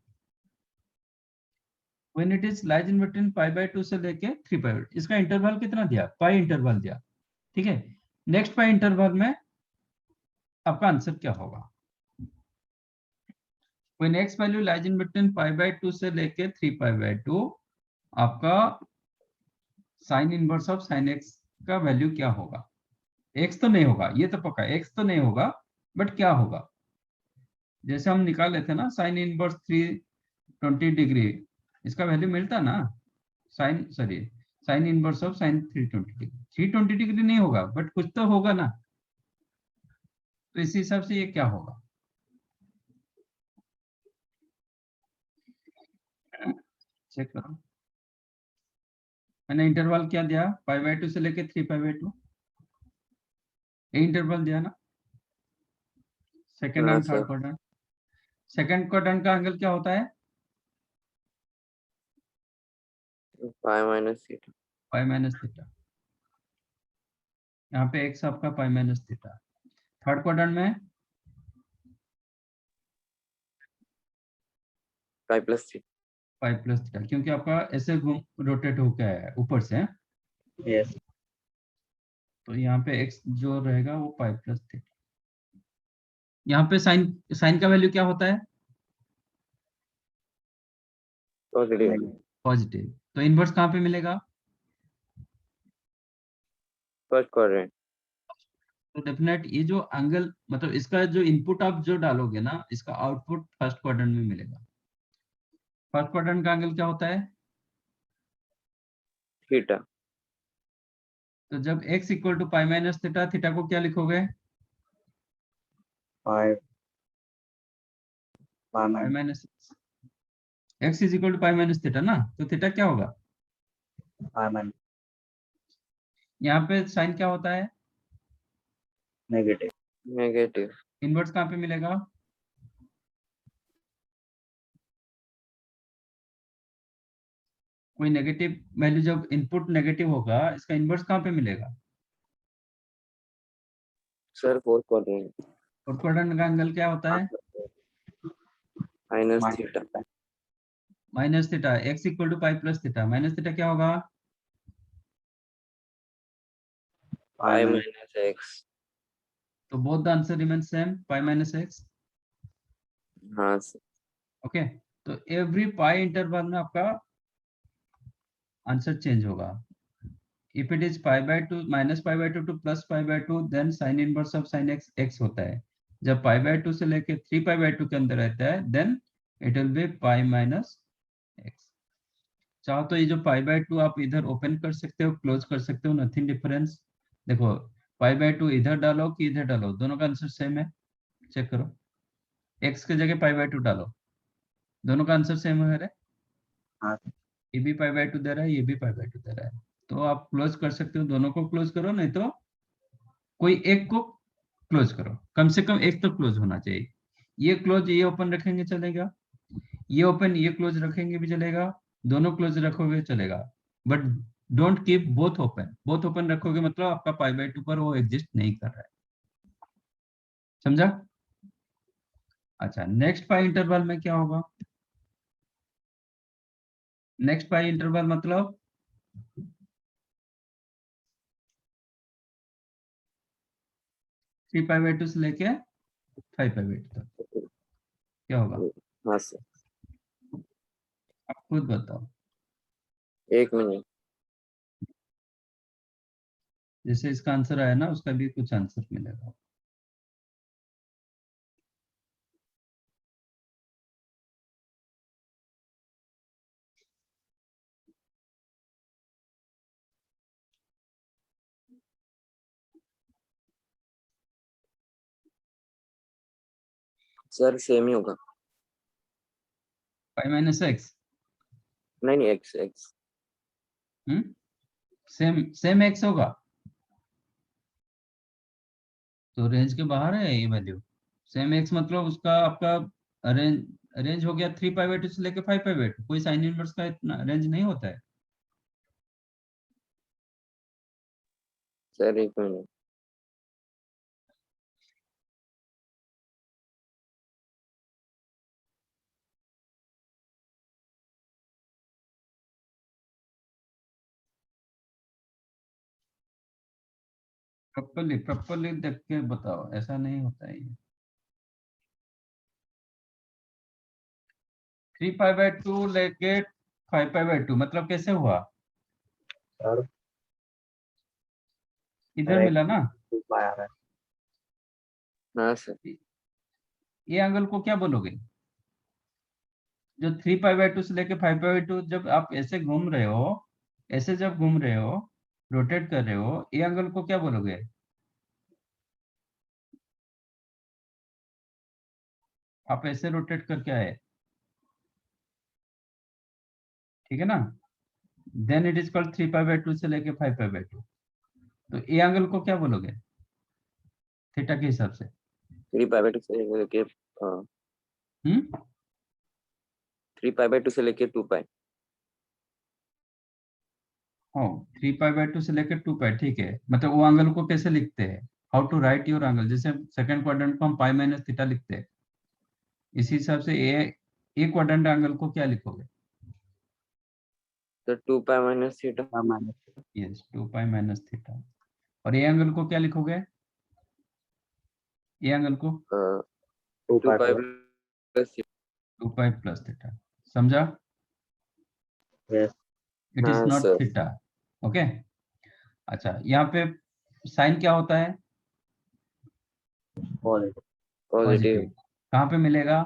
when it is lies in between pi by 2 से लेके 3 pi by 2, इसका इंटरवल कितना दिया, पाई इंटरवल दिया, ठीक है। नेक्स्ट पाई इंटरवल में आपका आंसर क्या होगा? when x value lies in between pi by 2 से लेके 3 pi by 2, आपका sign inverse of sine x का वैल्यू क्या होगा? x तो नहीं होगा, ये तो पक्का x तो नहीं होगा, बट क्या होगा? जैसे हम निकाले थे ना साइन इनवर्स 320 डिग्री, इसका वैल्यू मिलता ना, sign inverse of sign 320 degree, 320 degree नहीं होगा बट कुछ तो होगा ना, तो इसी हिसाब से ये क्या होगा? चेक करो, मैंने इंटरवल क्या दिया, पाई बाय 2 से लेके 3 पाई बाय 2, ये इंटरवल दिया ना, सेकंड हाँ and third sir. Quadrant. Second quadrant का एंगल क्या होता है? Pi minus theta. Pi minus theta, यहाँ पे x आपका pi minus theta. Third quadrant में pi plus theta. Pi plus theta, क्योंकि आपका ऐसे घूम रोटेट होकर आया है ऊपर से, Yes। तो यहाँ पे x जो रहेगा वो पाई प्लस थीटा। यहाँ पे साइन साइन का वैल्यू क्या होता है? पॉजिटिव। पॉजिटिव, तो इनवर्स कहाँ पे मिलेगा? First quadrant. तो डेफिनेट ये जो एंगल, मतलब इसका जो इनपुट आप जो डालोगे ना, इसका आउटपुट फर्स्ट क्वाड्रेंट में मिलेगा। फर्स्ट क्वाड्रेंट का एंगल क्या होता है? थीटा। तो जब x equal to pi minus theta, theta को क्या लिखोगे? Pi pi minus x is equal to pi minus theta ना, तो थीटा क्या होगा? माइनस यहाँ पे साइन क्या होता है? नेगेटिव। नेगेटिव। इनवर्स कहाँ पे मिलेगा? कोई नेगेटिव वैल्यू जब इनपुट नेगेटिव होगा, इसका इनवर्स कहाँ पे मिलेगा? Sir fourth quadrant. Fourth quadrant का एंगल क्या होता है? Minus theta. Minus theta, x equal to pi plus theta, minus theta क्या होगा? Pi minus x. तो both the answer remain same, pi minus x। हाँ सर। ओके, तो एवरी पाई इंटरवल में आपका आंसर चेंज होगा। If it is pi by 2 minus pi by 2 to plus pi by 2, then sine inverse of sine x x होता है। जब पाई by 2 से लेके 3 पाई बाय 2 के अंदर रहता है, then it will be pi minus x। चाहो तो ये जो पाई बाय 2 आप इधर ओपन कर सकते हो, क्लोज कर सकते हो, नथिंग डिफरेंस। देखो पाई बाय 2 इधर डालो कि इधर डालो, दोनों का आंसर सेम है, चेक करो। x की जगह पाई बाय 2 डालो, दोनों का आंसर सेम है। हाँ। ये भी पाई बाय 2 दे रहा है, ये भी पाई बाय 2 दे रहा है, तो आप क्लोज कर सकते हो, दोनों को क्लोज करो, नहीं तो कोई एक को क्लोज करो, कम से कम एक तो क्लोज होना चाहिए। ये क्लोज ये ओपन रखेंगे चलेगा, ये ओपन ये क्लोज रखेंगे भी चलेगा, दोनों क्लोज रखोगे चलेगा, but don't keep both open, both open रखोगे मतलब आपका π/2 पर वो एग्जिस्ट नहीं कर रहा है, समझा? अच्छा, नेक्स्ट पाई इंटरवल में क्या होगा? नेक्स्ट पाई इंटरवल मतलब 3π/2 से लेके 5π/2 तक क्या होगा? हाँ सर, आप खुद बताओ। 1 मिनट। जैसे इसका आंसर आया ना, उसका भी कुछ आंसर मिलेगा। सर सेम ही होगा। π-x। नहीं नहीं, x x. Same same x होगा तो रेंज के बाहर है ये वैल्यू। सेम x मतलब उसका आपका रेंज रेंज हो गया 3π/2 से लेके 5π/2। कोई साइन इनवर्स का इतना रेंज नहीं होता है। Sir 1 minute. प्रॉपर्ली प्रॉपर्ली देख के बताओ, ऐसा नहीं होता है ये। 3π/2 लेके 5π/2 मतलब कैसे हुआ? सर इधर मिला ना? 2 पाई आ रहा है। हाँ सर। ये एंगल को क्या बोलोगे? जो 3π/2 से लेके 5π/2 जब आप ऐसे घूम रहे हो, ऐसे जब घूम रहे हो, रोटेट कर रहे हो, ये एंगल को क्या बोलोगे? आप ऐसे रोटेट करके आए, ठीक है ना? देन इट इज कॉल्ड 3π/2 से लेके 5π/2। तो ये एंगल को क्या बोलोगे थीटा के हिसाब से? 3π/2 से लेके हम्म 3π/2 से लेके 2π। हाँ, 3π/2 से लेकर 2π, ठीक है। मतलब वो एंगल को कैसे लिखते हैं? How to write your angle? जैसे सेकंड क्वाड्रेंट को हम π-θ लिखते हैं, इसी हिसाब से ए क्वाड्रेंट एंगल को क्या लिखोगे? तो 2π माइनस थीटा। यस, 2π-θ। और ये एंगल को क्या लिखोगे? ये एंगल को 2 पाई 2π प्लस। 2π+θ। समझा? यस इट इज हाँ नॉट सर। थीटा। ओके। अच्छा, यहाँ पे साइन क्या होता है? पॉजिटिव। पॉजिटिव। पॉजिटिव। कहाँ पे मिलेगा?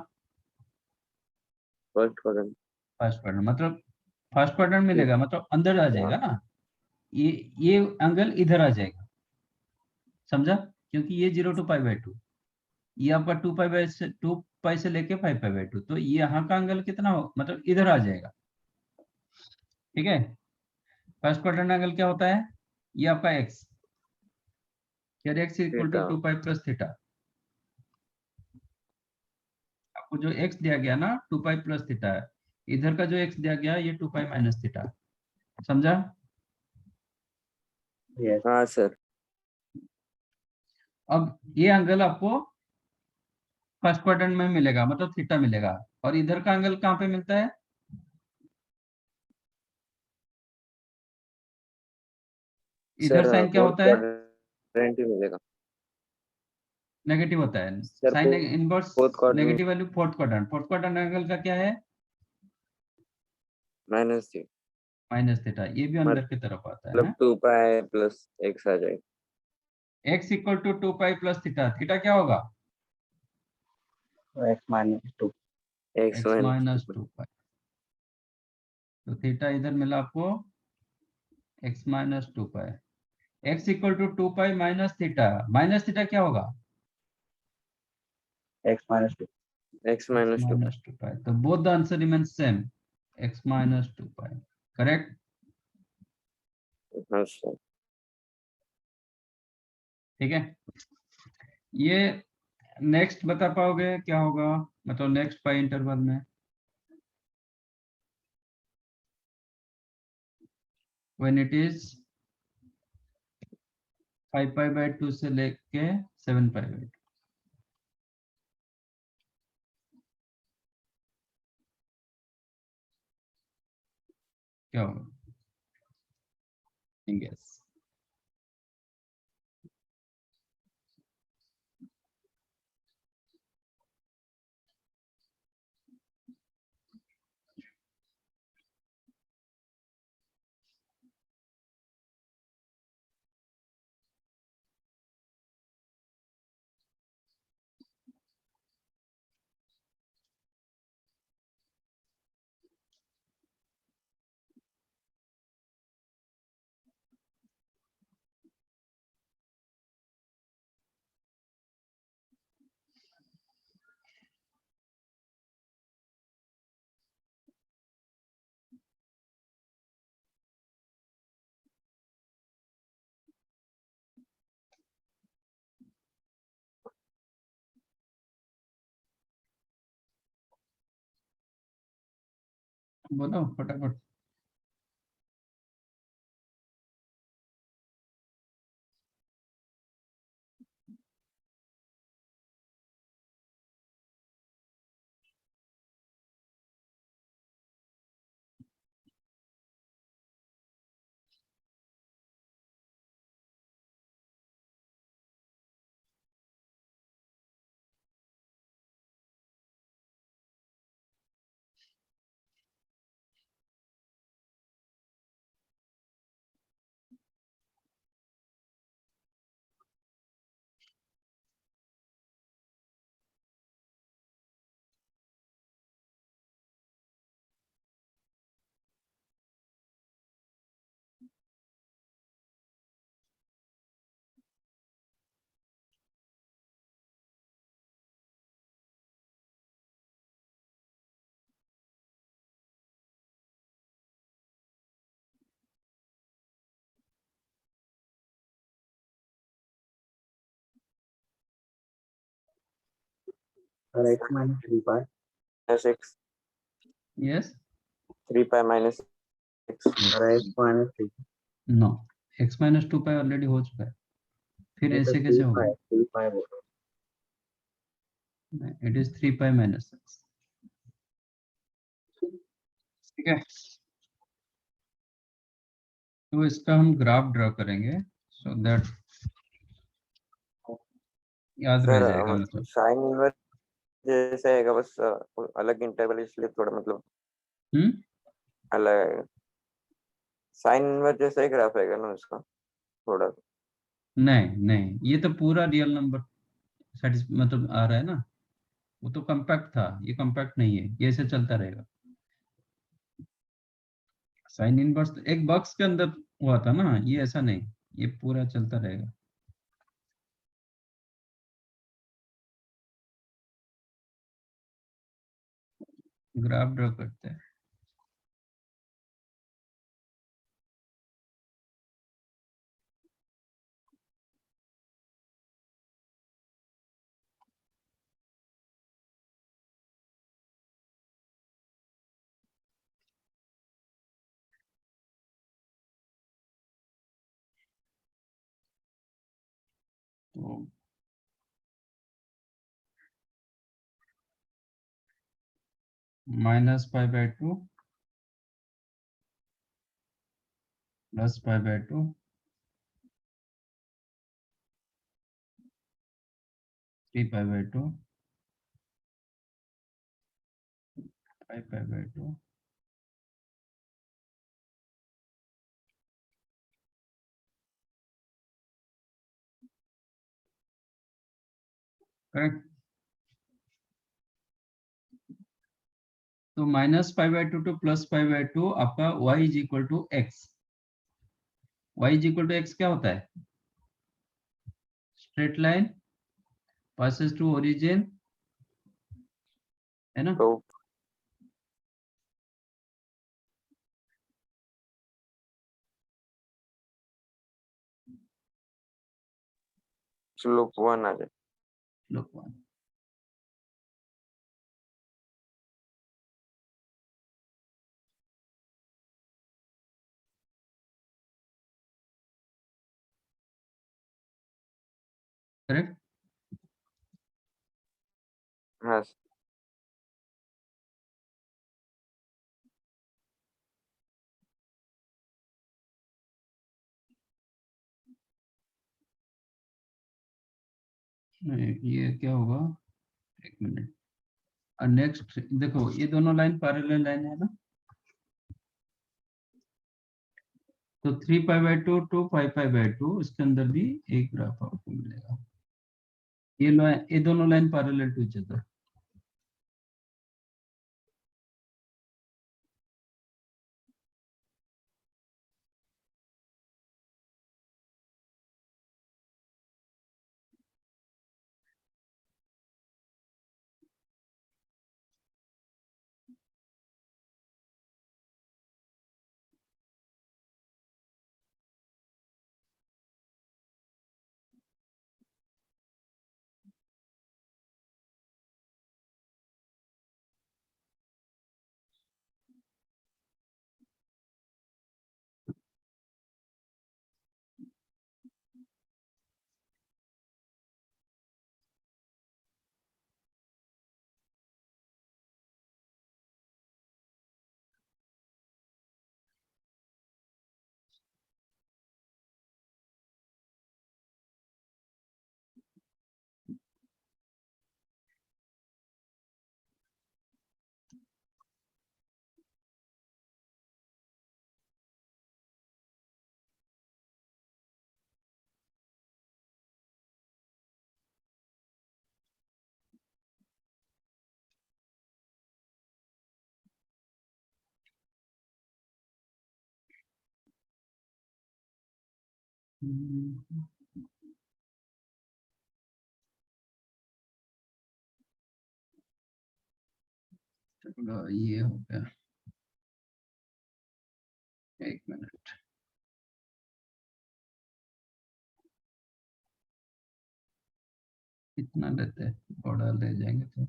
First quadrant. फर्स्ट क्वाड्रेंट मतलब फर्स्ट क्वाड्रेंट मिलेगा मतलब अंदर आ जाएगा ना। ये एंगल इधर आ जाएगा, समझा? क्योंकि ये 0 to π/2, ये आपका 2π से लेके 5π/2, तो ये यहाँ का एंगल कितना हो, मतलब इधर आ जाएगा, ठीक है। फर्स्ट क्वाड्रेंट एंगल क्या होता है? ये आपका x, x equal to theta. 2π+θ। आपको जो x दिया गया ना 2π+θ, इधर का जो x दिया गया ये 2π-θ। समझा? यस हाँ सर। अब ये एंगल आपको फर्स्ट क्वाड्रेंट में मिलेगा, मतलब थीटा मिलेगा। और इधर का एंगल कहाँ पे मिलता है? इधर सर साइन क्या फोर्थ होता है? क्वाड्रेंट ही मिलेगा। नेगेटिव होता है। Sir sine inverse fourth quadrant negative value fourth quadrant angle का क्या है? माइनस थी, -θ। ये भी अंदर की तरफ आता है मतलब ना। 2π प्लस एक्स आ जाएगा। x equal to 2π+θ। थीटा क्या होगा? x-2 x x minus 2π। तो थीटा इधर मिला आपको x -2π। x equal to 2π-θ। -θ क्या होगा? x-2 x x minus 2। -2π। तो both the answer remains same, x -2π। Correct? हाँ सर। ठीक है। ये नेक्स्ट बता पाओगे क्या होगा, मतलब नेक्स्ट पाई इंटरवल में? When it is 5 pi by 2 से लेके 7 पाई बाय 2। क्या होगा? गेस। बोलो फटाफट। Or x minus 3 pi. x यस 3 pi minus x Or x minus 3. नो, x माइनस 2 पाई ऑलरेडी हो चुका है, फिर नहीं तो ऐसे कैसे 3 होगा? pi 3 pi बोलो. It is 3 pi minus x। ठीक है, तो इसका हम ग्राफ ड्रॉ करेंगे सो दैट याद रह सर जाएगा मतलब। साइन इनवर्स जैसे आएगा बस अलग इंटरवल इसलिए थोड़ा मतलब हम्म, अलग साइन इनवर्स जैसा ही ग्राफ आएगा ना उसका थोड़ा नहीं नहीं, ये तो पूरा रियल नंबर मतलब आ रहा है ना, वो तो कम्पैक्ट था, ये कम्पैक्ट नहीं है, ये ऐसे चलता रहेगा। साइन इनवर्स एक बॉक्स के अंदर हुआ था ना, ये ऐसा नहीं, ये पूरा चलता रहेगा। ग्राफ ड्रॉ करते हैं। तो minus pi by 2 plus pi by 2 3 pi by 2 5 pi by 2 correct. तो minus pi by 2 to plus pi by 2 आपका y is equal to x. y is equal to x क्या होता है? Straight line passes to origin, है ना? तो slope 1 आ जाए। Look one. Correct. हाँ सर। ये क्या होगा, एक मिनट। नेक्स्ट देखो, ये दोनों लाइन पैरेलल लाइन है ना, तो 3 पाई/2 टू 5 पाई/2 इसके अंदर भी एक ग्राफ आपको मिलेगा। ये दोनों line parallel to each other. चलो ये हो गया, एक मिनट। कितना लेते हैं, बड़ा ले जाएंगे तो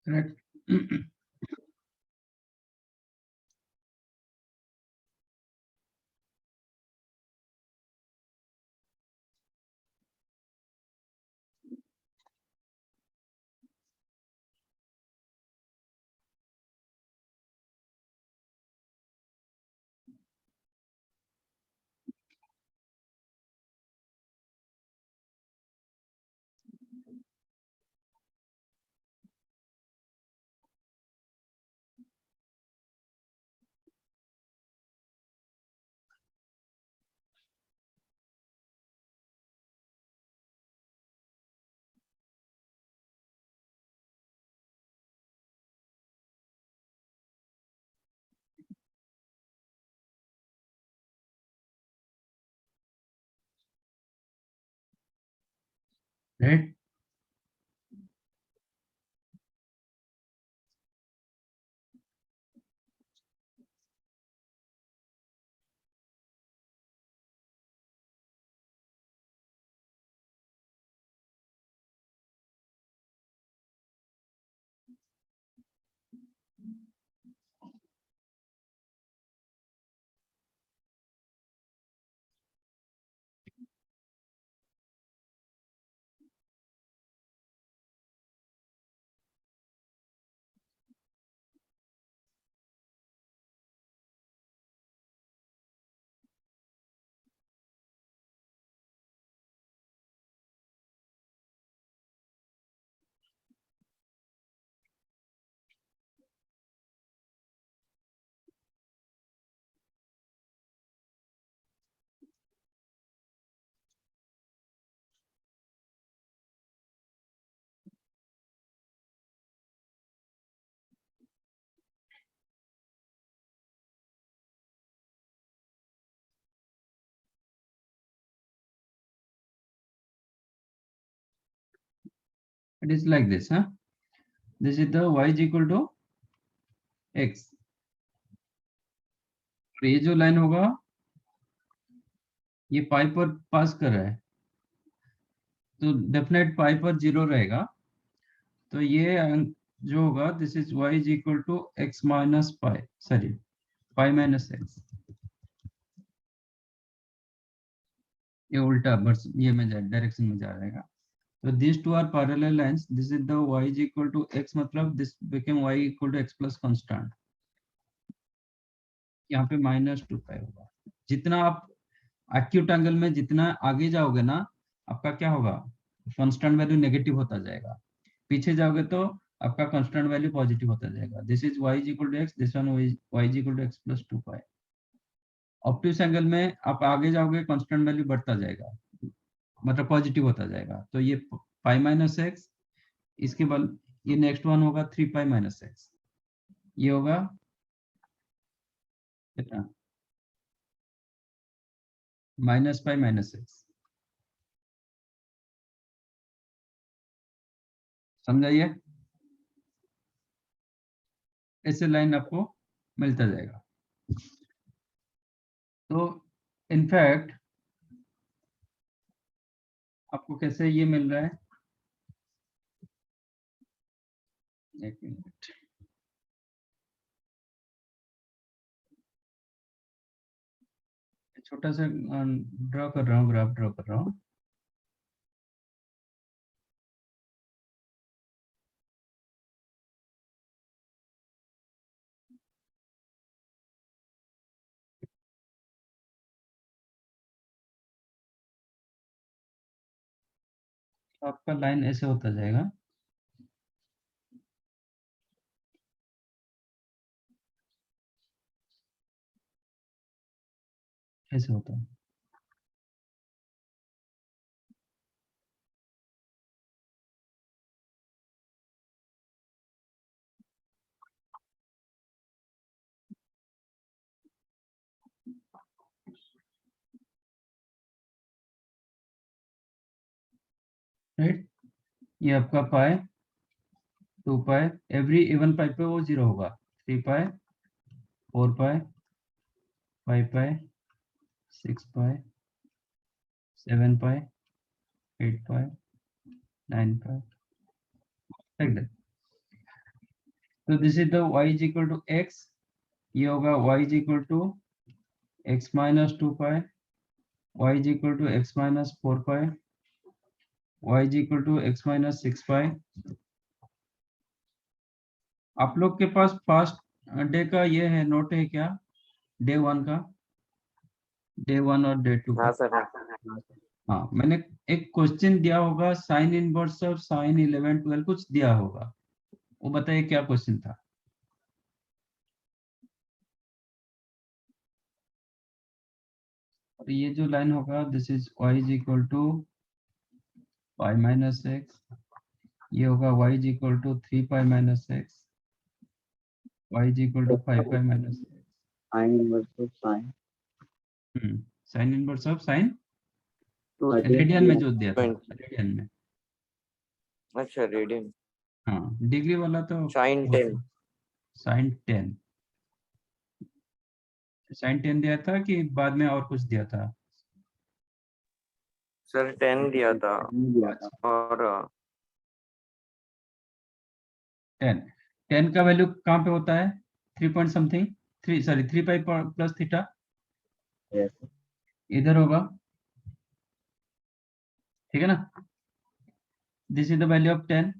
correct. Right. It is like this, huh? This is the y is equal to x. और ये जो लाइन होगा ये पाई पर पास कर रहा है, तो डेफिनेट पाई पर 0 रहेगा. तो ये जो होगा this is y is equal to x minus pi, sorry pi minus x. ये उल्टा बस ये में डायरेक्शन में जा रहेगा. तो this two are parallel lines. This is the y is equal to x, मतलब this become y equal to x plus constant. यहाँ पे माइनस 2 पाई होगा. जितना आप एक्यूट एंगल में जितना आगे जाओगे ना, आपका क्या होगा, कांस्टेंट वैल्यू नेगेटिव होता जाएगा. पीछे जाओगे तो आपका कांस्टेंट वैल्यू पॉजिटिव होता जाएगा. This is y is equal to x, this one y is equal to x plus 2 pi. Obtuse angle में आप आगे जाओगे कांस्टेंट वैल्यू बढ़ता जाएगा, मतलब पॉजिटिव होता जाएगा. तो ये पाई माइनस एक्स, इसके बाद ये नेक्स्ट वन होगा 3 पाई माइनस एक्स. ये होगा कितना, माइनस पाई माइनस एक्स. समझाइए. ऐसे लाइन आपको मिलता जाएगा. तो इनफैक्ट आपको कैसे ये मिल रहा है, एक मिनट, छोटा सा ड्रॉ कर रहा हूँ, ग्राफ ड्रॉ कर रहा हूँ. आपका लाइन ऐसे होता जाएगा. ऐसे होता है. राइट. ये आपका पाई 2 पाई, एवरी इवन पाई पे वो 0 होगा. 3 pi, 4 pi, 5 pi, 6 pi, 7 pi, 8 pi, 9 pi, like that. तो this is the y is equal to x, ये होगा y is equal to x minus 2 pi, y is equal to x minus 4 pi, y is equal to x minus 6 pi. आप लोग के पास first day का ये है note है क्या, डे 1 का, डे 1 और डे 2 का? हाँ सर। हाँ, मैंने एक क्वेश्चन दिया होगा साइन इनवर्स और साइन 11 12 कुछ दिया होगा, वो बताइए क्या क्वेश्चन था। और ये जो लाइन होगा this is y is equal to pi minus x, ये होगा y is equal to 3 pi minus x, y is equal to 5 pi minus x. Sine inverse of sine, sine inverse of sine, two radian में जो दिया था, point. Radian में। अच्छा radian. हाँ, degree वाला तो साइन 10। साइन 10, साइन 10 दिया था कि बाद में और कुछ दिया था? सर 10 दिया था। दिया था। और 10 का वैल्यू कहाँ पे होता है? 3 पॉइंट समथिंग, 3 सॉरी 3 पाई प्लस थीटा, Yes. इधर होगा, ठीक है ना? This is the value of 10।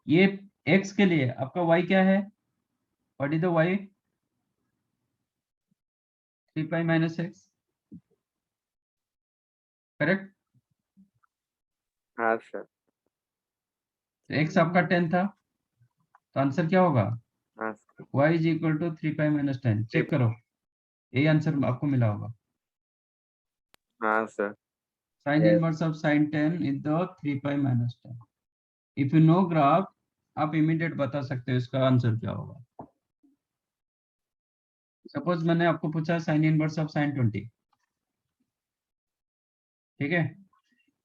ये x के लिए आपका y क्या है? What is the y? 3 pi minus x, correct? हाँ सर। x आपका 10 था, तो आंसर क्या होगा? हाँ y is equal to 3 pi minus 10। Check करो, यही आंसर आपको मिला होगा। हाँ sir. Sine Yes. Inverse of sine 10 is the 3 pi minus 10। If you know graph, आप इमीडिएट बता सकते हो इसका आंसर क्या होगा। सपोज मैंने आपको पूछा साइन इनवर्स ऑफ साइन 20, ठीक है?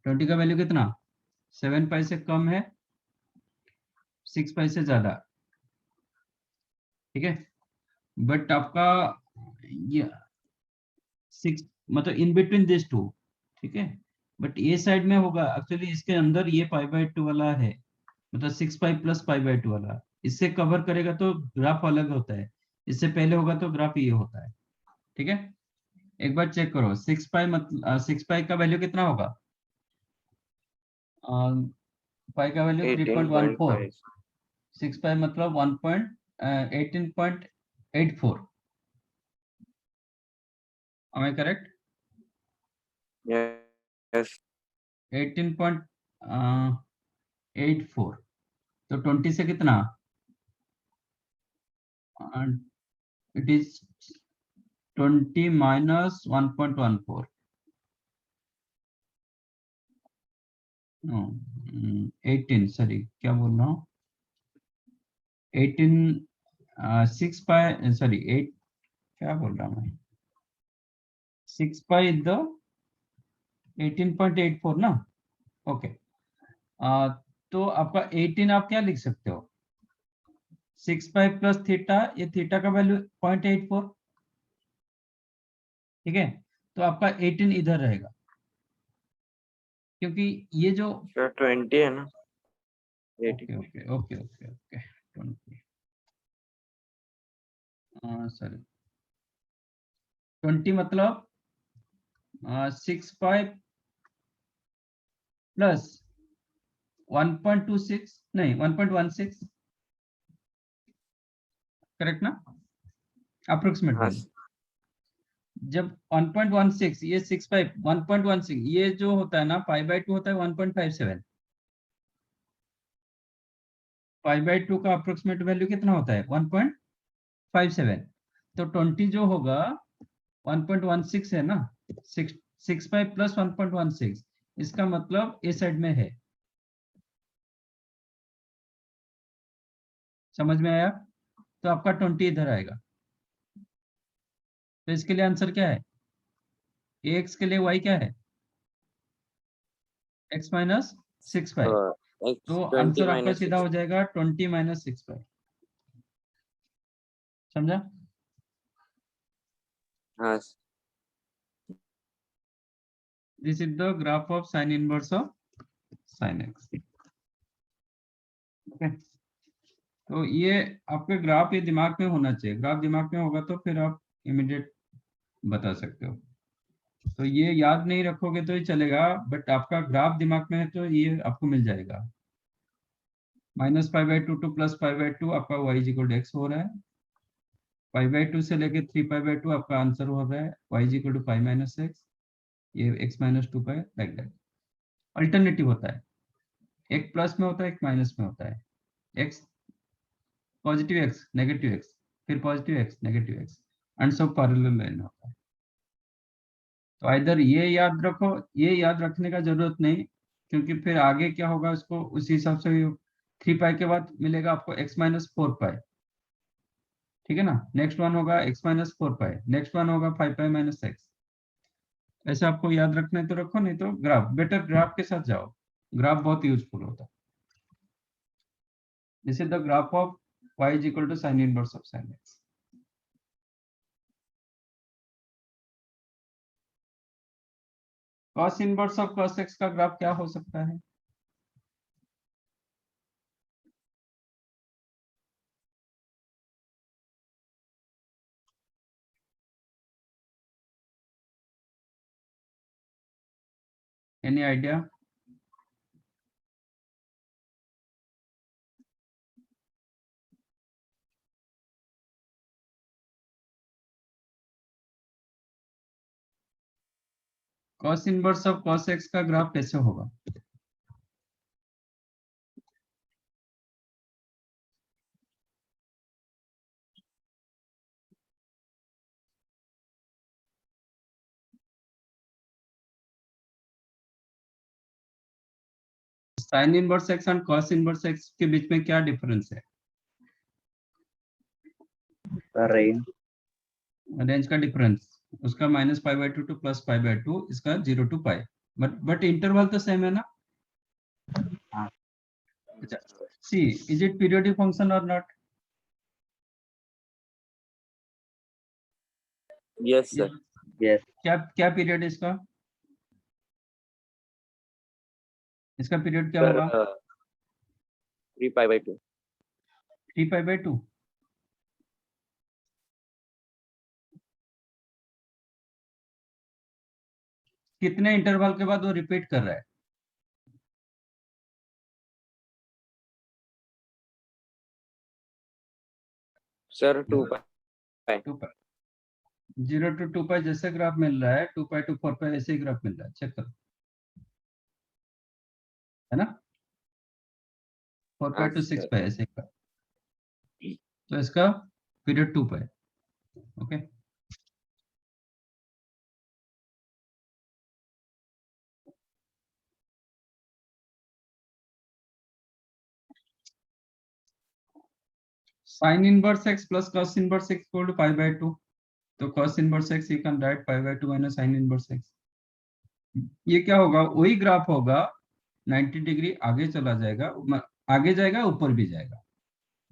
20 का वैल्यू कितना? 7 पाई से कम है, 6 पाई से ज्यादा, ठीक है? बट आपका ये 6 मतलब इन बिटवीन दिस टू, ठीक है? बट ये साइड में होगा एक्चुअली, इसके अंदर ये पाई बाय 2 वाला है, मतलब 6 पाई प्लस पाई बाय 2 वाला, इससे कवर करेगा तो ग्राफ अलग होता है, इससे पहले होगा तो ग्राफ ये होता है, ठीक है? एक बार चेक करो, 6 पाई मतलब 6 पाई का वैल्यू कितना होगा? पाई का वैल्यू 3.14, 18.5। 6 पाई मतलब 18.84, am I correct? यस। 18.84, तो 20 से कितना? इट इज 20 माइनस 1.14, 18, सॉरी क्या बोल रहा हूँ, 18 6 पाई सॉरी 8, क्या बोल रहा हूँ मैं, 6 पाई द 18.84 ना, ओके। तो आपका 18 आप क्या लिख सकते हो? 6 पाई प्लस थीटा, ये थीटा का वैल्यू 0.84, ठीक है? तो आपका 18 इधर रहेगा, क्योंकि ये जो सर 20 है ना। 18। Okay okay okay okay okay 20, sorry 20 मतलब 6 पाई प्लस 1.26 नहीं 1.16, करेक्ट ना? अप्रोक्सीमेट हाँ वैल्यू जब 1.16, ये 6 पाई 1.16, ये जो होता है ना पाई बाय 2 होता है 1.57, पाई बाय 2 का अप्रोक्सीमेट वैल्यू कितना होता है? 1.57, तो 20 जो होगा 1.16 है ना, 6 पाई प्लस 1.16, इसका मतलब ए साइड में है, समझ में आया? तो आपका 20 इधर आएगा, तो इसके लिए आंसर क्या है? एक्स के लिए वाई क्या है? एक्स माइनस 6 पाई, तो 20 आंसर आपका माइनस सीधा 6। हो जाएगा 20 माइनस 6 पाई, समझा? हाँ This is the graph of sin inverse of sin x. Okay. तो ये आपके ग्राफ ये दिमाग में होना चाहिए, ग्राफ दिमाग में होगा तो फिर आप इमीडिएट बता सकते हो। तो ये याद नहीं रखोगे तो ही चलेगा, बट आपका ग्राफ दिमाग में है तो ये आपको मिल जाएगा। -π/2 टू +π/2 आपका y=x हो रहा है, π/2 से लेके 3π/2 आपका आंसर हो रहा है y=π-x, ये x-2π लाइक दैट। अल्टरनेटिव होता है, एक प्लस में होता है एक माइनस में होता है, x positive x negative x फिर positive x negative x and सब पैरेलल लाइन होता है। तो इधर ये याद रखो, ये याद रखने का जरूरत नहीं, क्योंकि फिर आगे क्या होगा उसको उसी हिसाब से 3π के बाद मिलेगा आपको x-4π, ठीक है ना। नेक्स्ट वन होगा x-4π, नेक्स्ट वन होगा 5π-x। ऐसे आपको याद रखना है तो रखो, नहीं तो ग्राफ, बेटर ग्राफ के साथ जाओ, ग्राफ बहुत यूजफुल होता है। This is the graph of y = sin inverse of sin x। cos inverse of cos x का ग्राफ क्या हो सकता है? Any idea? cos inverse of cos x का ग्राफ कैसे होगा? sin इनवर्स x और cos इनवर्स x के बीच में क्या डिफरेंस है? रेंज रेंज का डिफरेंस, उसका -π/2 टू +π/2, इसका 0 to π, बट इंटरवल तो सेम है ना। हाँ। अच्छा, सी इज इट पीरियोडिक फंक्शन और नॉट? Yes sir. यस क्या क्या पीरियड है इसका? इसका पीरियड क्या सर होगा? 3π/2। 3π/2। कितने इंटरवल के बाद वो रिपीट कर रहा है? सर 2π। 2π, 0 to 2π जैसे ग्राफ मिल रहा है, 2π to 4π ऐसे ही ग्राफ मिल रहा है, चेक करो, है ना। 4π हाँ to सर। 6π ऐसे ही ग्राफ, तो इसका period 2π, okay. sin inverse x plus cos inverse x equal to π/2, तो cos inverse x you can write π/2 minus sin inverse x। ये क्या होगा, वही ग्राफ होगा, 90 डिग्री आगे चला जाएगा, आगे जाएगा ऊपर भी जाएगा,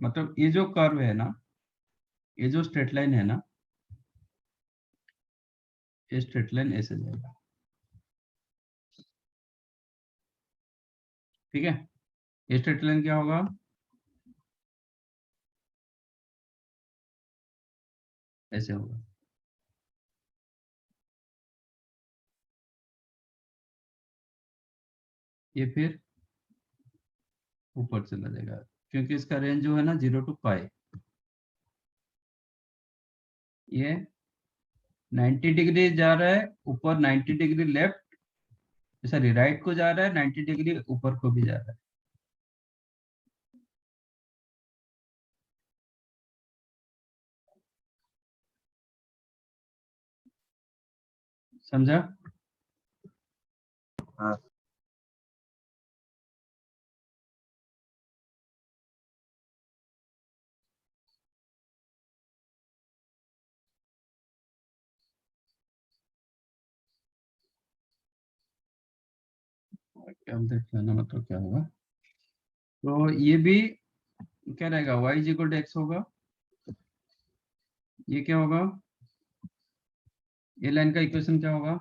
मतलब ये जो कर्व है ना, ये जो स्ट्रेट लाइन है ना, ये स्ट्रेट लाइन ऐसे जाएगा, ठीक है। ये स्ट्रेट लाइन क्या होगा, ऐसे होगा। ये फिर ऊपर चला जाएगा, क्योंकि इसका रेंज जो है ना 0 to π, ये 90 डिग्री जा रहा है ऊपर, 90 डिग्री लेफ्ट, सॉरी राइट को जा रहा है, 90 डिग्री ऊपर को भी जा रहा है, समझा? हाँ क्या देख लेना, मतलब क्या होगा, तो ये भी क्या रहेगा, y = x होगा, ये क्या होगा, ये लाइन का इक्वेशन क्या होगा,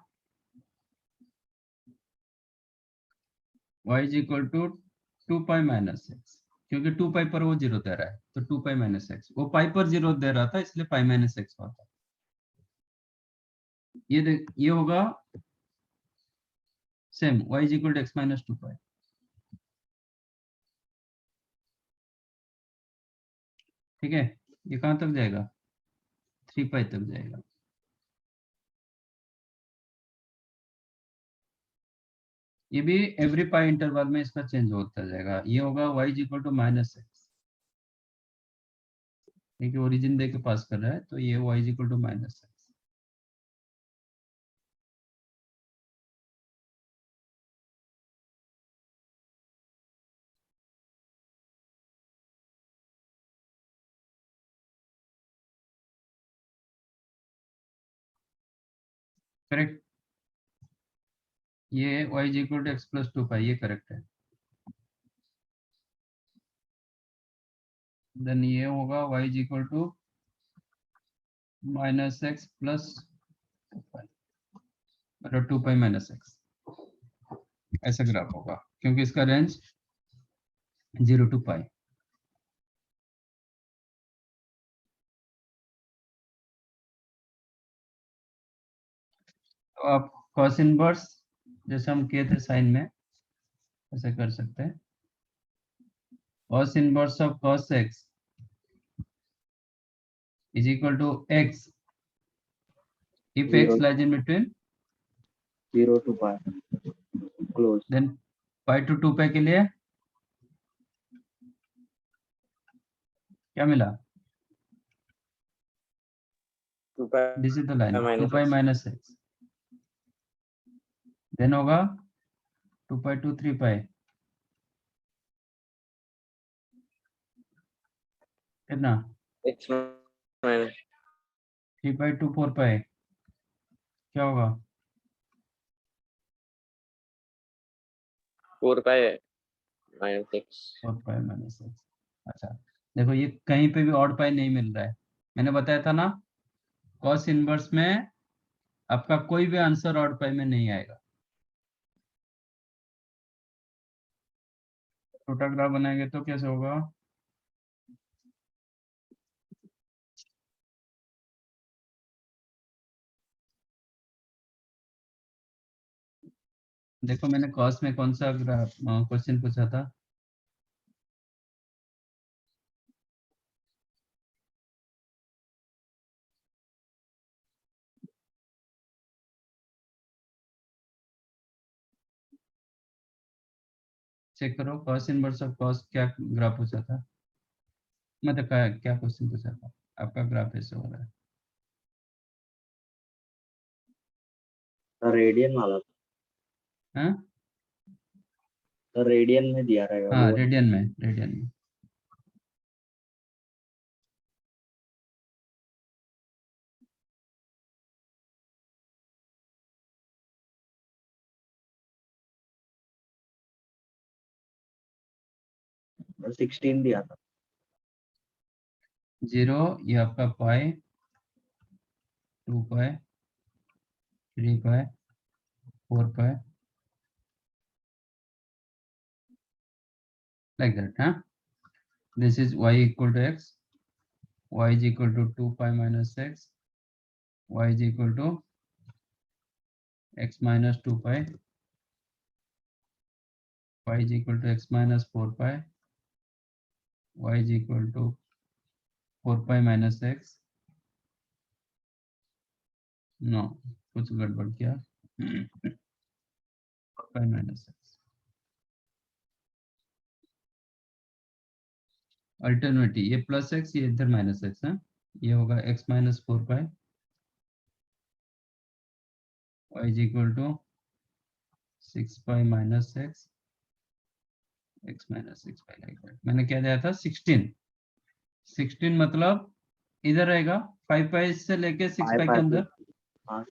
y = 2π - x, क्योंकि 2 पाई पर वो 0 दे रहा है, तो 2 पाई माइनस एक्स, वो पाई पर 0 दे रहा था इसलिए पाई माइनस एक्स होता है। ये होगा same y is equal to x minus 2 pi. ठीक है, ये कहां तक जाएगा, 3 पाई तक जाएगा। ये भी एवरी पाई इंटरवल में इसका चेंज होता जाएगा। ये होगा y is equal to minus x, ठीक है, ओरिजिन दे के पास कर रहा है, तो ये y is equal to minus x. Correct, ये y is equal to x plus 2 pi, ये करेक्ट है। देन ये होगा y is equal to minus x plus 2 pi, मतलब 2 पाई माइनस एक्स, ऐसा ग्राफ होगा क्योंकि इसका रेंज 0 टू पाई। तो आप cos इनवर्स जैसे हम किए थे साइन में, ऐसे कर सकते हैं। cos inverse of cos x is equal to x if x lies in between 0 to pi close. then pi to 2 pi के लिए क्या मिला, 2 pi this is the line 2 minus pi x. Minus x, then होगा 2 pi to 3 pi, कितना x minus 3 pi to 4 pi, क्या होगा 4 pi minus x. 4 pi minus x। अच्छा देखो, ये कहीं पे भी ऑड पाई नहीं मिल रहा है, मैंने बताया था ना, cos इनवर्स में आपका कोई भी आंसर ऑड पाई में नहीं आएगा। छोटा ग्राफ बनाएंगे तो कैसे होगा, देखो मैंने कॉस में कौन सा ग्राफ क्वेश्चन पूछा था, चेक करो कॉस इनवर्स ऑफ कॉस, क्या ग्राफ पूछा था, मतलब क्या क्वेश्चन पूछा था, आपका ग्राफ ऐसे हो रहा है। रेडियन वाला, हाँ रेडियन में दिया रहेगा हाँ, वो। रेडियन में, रेडियन में। और 16 दिया था। 0 ये आपका पाई, 2 पाई, 3 pi, 4 pi, like that, huh? This is y equal to x, y is equal to 2 pi minus x, y is equal to x minus 2 pi, y is equal to x minus 4 pi, y is equal to 4 pi minus x। No, कुछ गड़बड़ किया, 4 pi minus x। Alternative ये plus x, ये इधर minus x है, ये होगा x minus 4 pi, y is equal to 6 pi minus x, x minus 6 pi, like that. मैंने क्या दिया था 16 मतलब इधर रहेगा 5 पाई से लेके 6 पाई के अंदर। हाँ।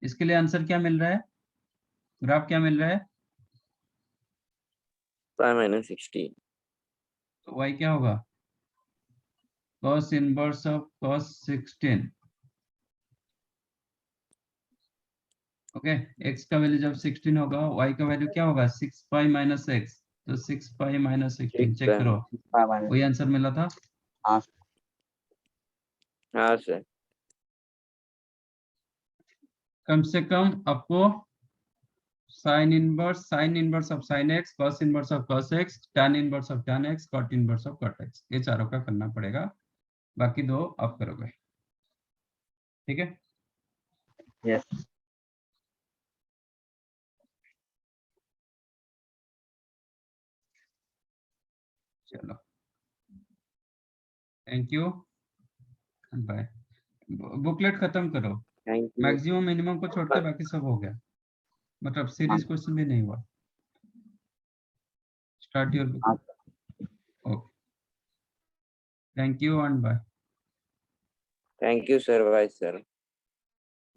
इसके लिए आंसर क्या मिल रहा है, ग्राफ क्या मिल रहा है, pi minus 16. तो y क्या होगा, cos inverse of cos 16। Okay, x का वैल्यू जब 16 होगा, y का वैल्यू क्या होगा 6 पाई माइनस एक्स, तो 6 पाई माइनस 16 6 चेक करो, pi minus वही आंसर मिला था। हाँ हाँ सर। कम से कम आपको sine inverse of sine x, cos inverse of cos x, tan inverse of tan x, cot inverse of cot x, ये चारों का करना पड़ेगा, बाकी दो आप करोगे, ठीक है। yes चलो, थैंक यू, बाय। बुकलेट खत्म करो, थैंक यू। मैक्सिमम मिनिमम को छोड़ के बाकी सब हो गया, मतलब सीरीज क्वेश्चन भी नहीं हुआ। स्टार्ट योर हाँ booklet. Okay, thank you and bye. Thank you sir, bye sir.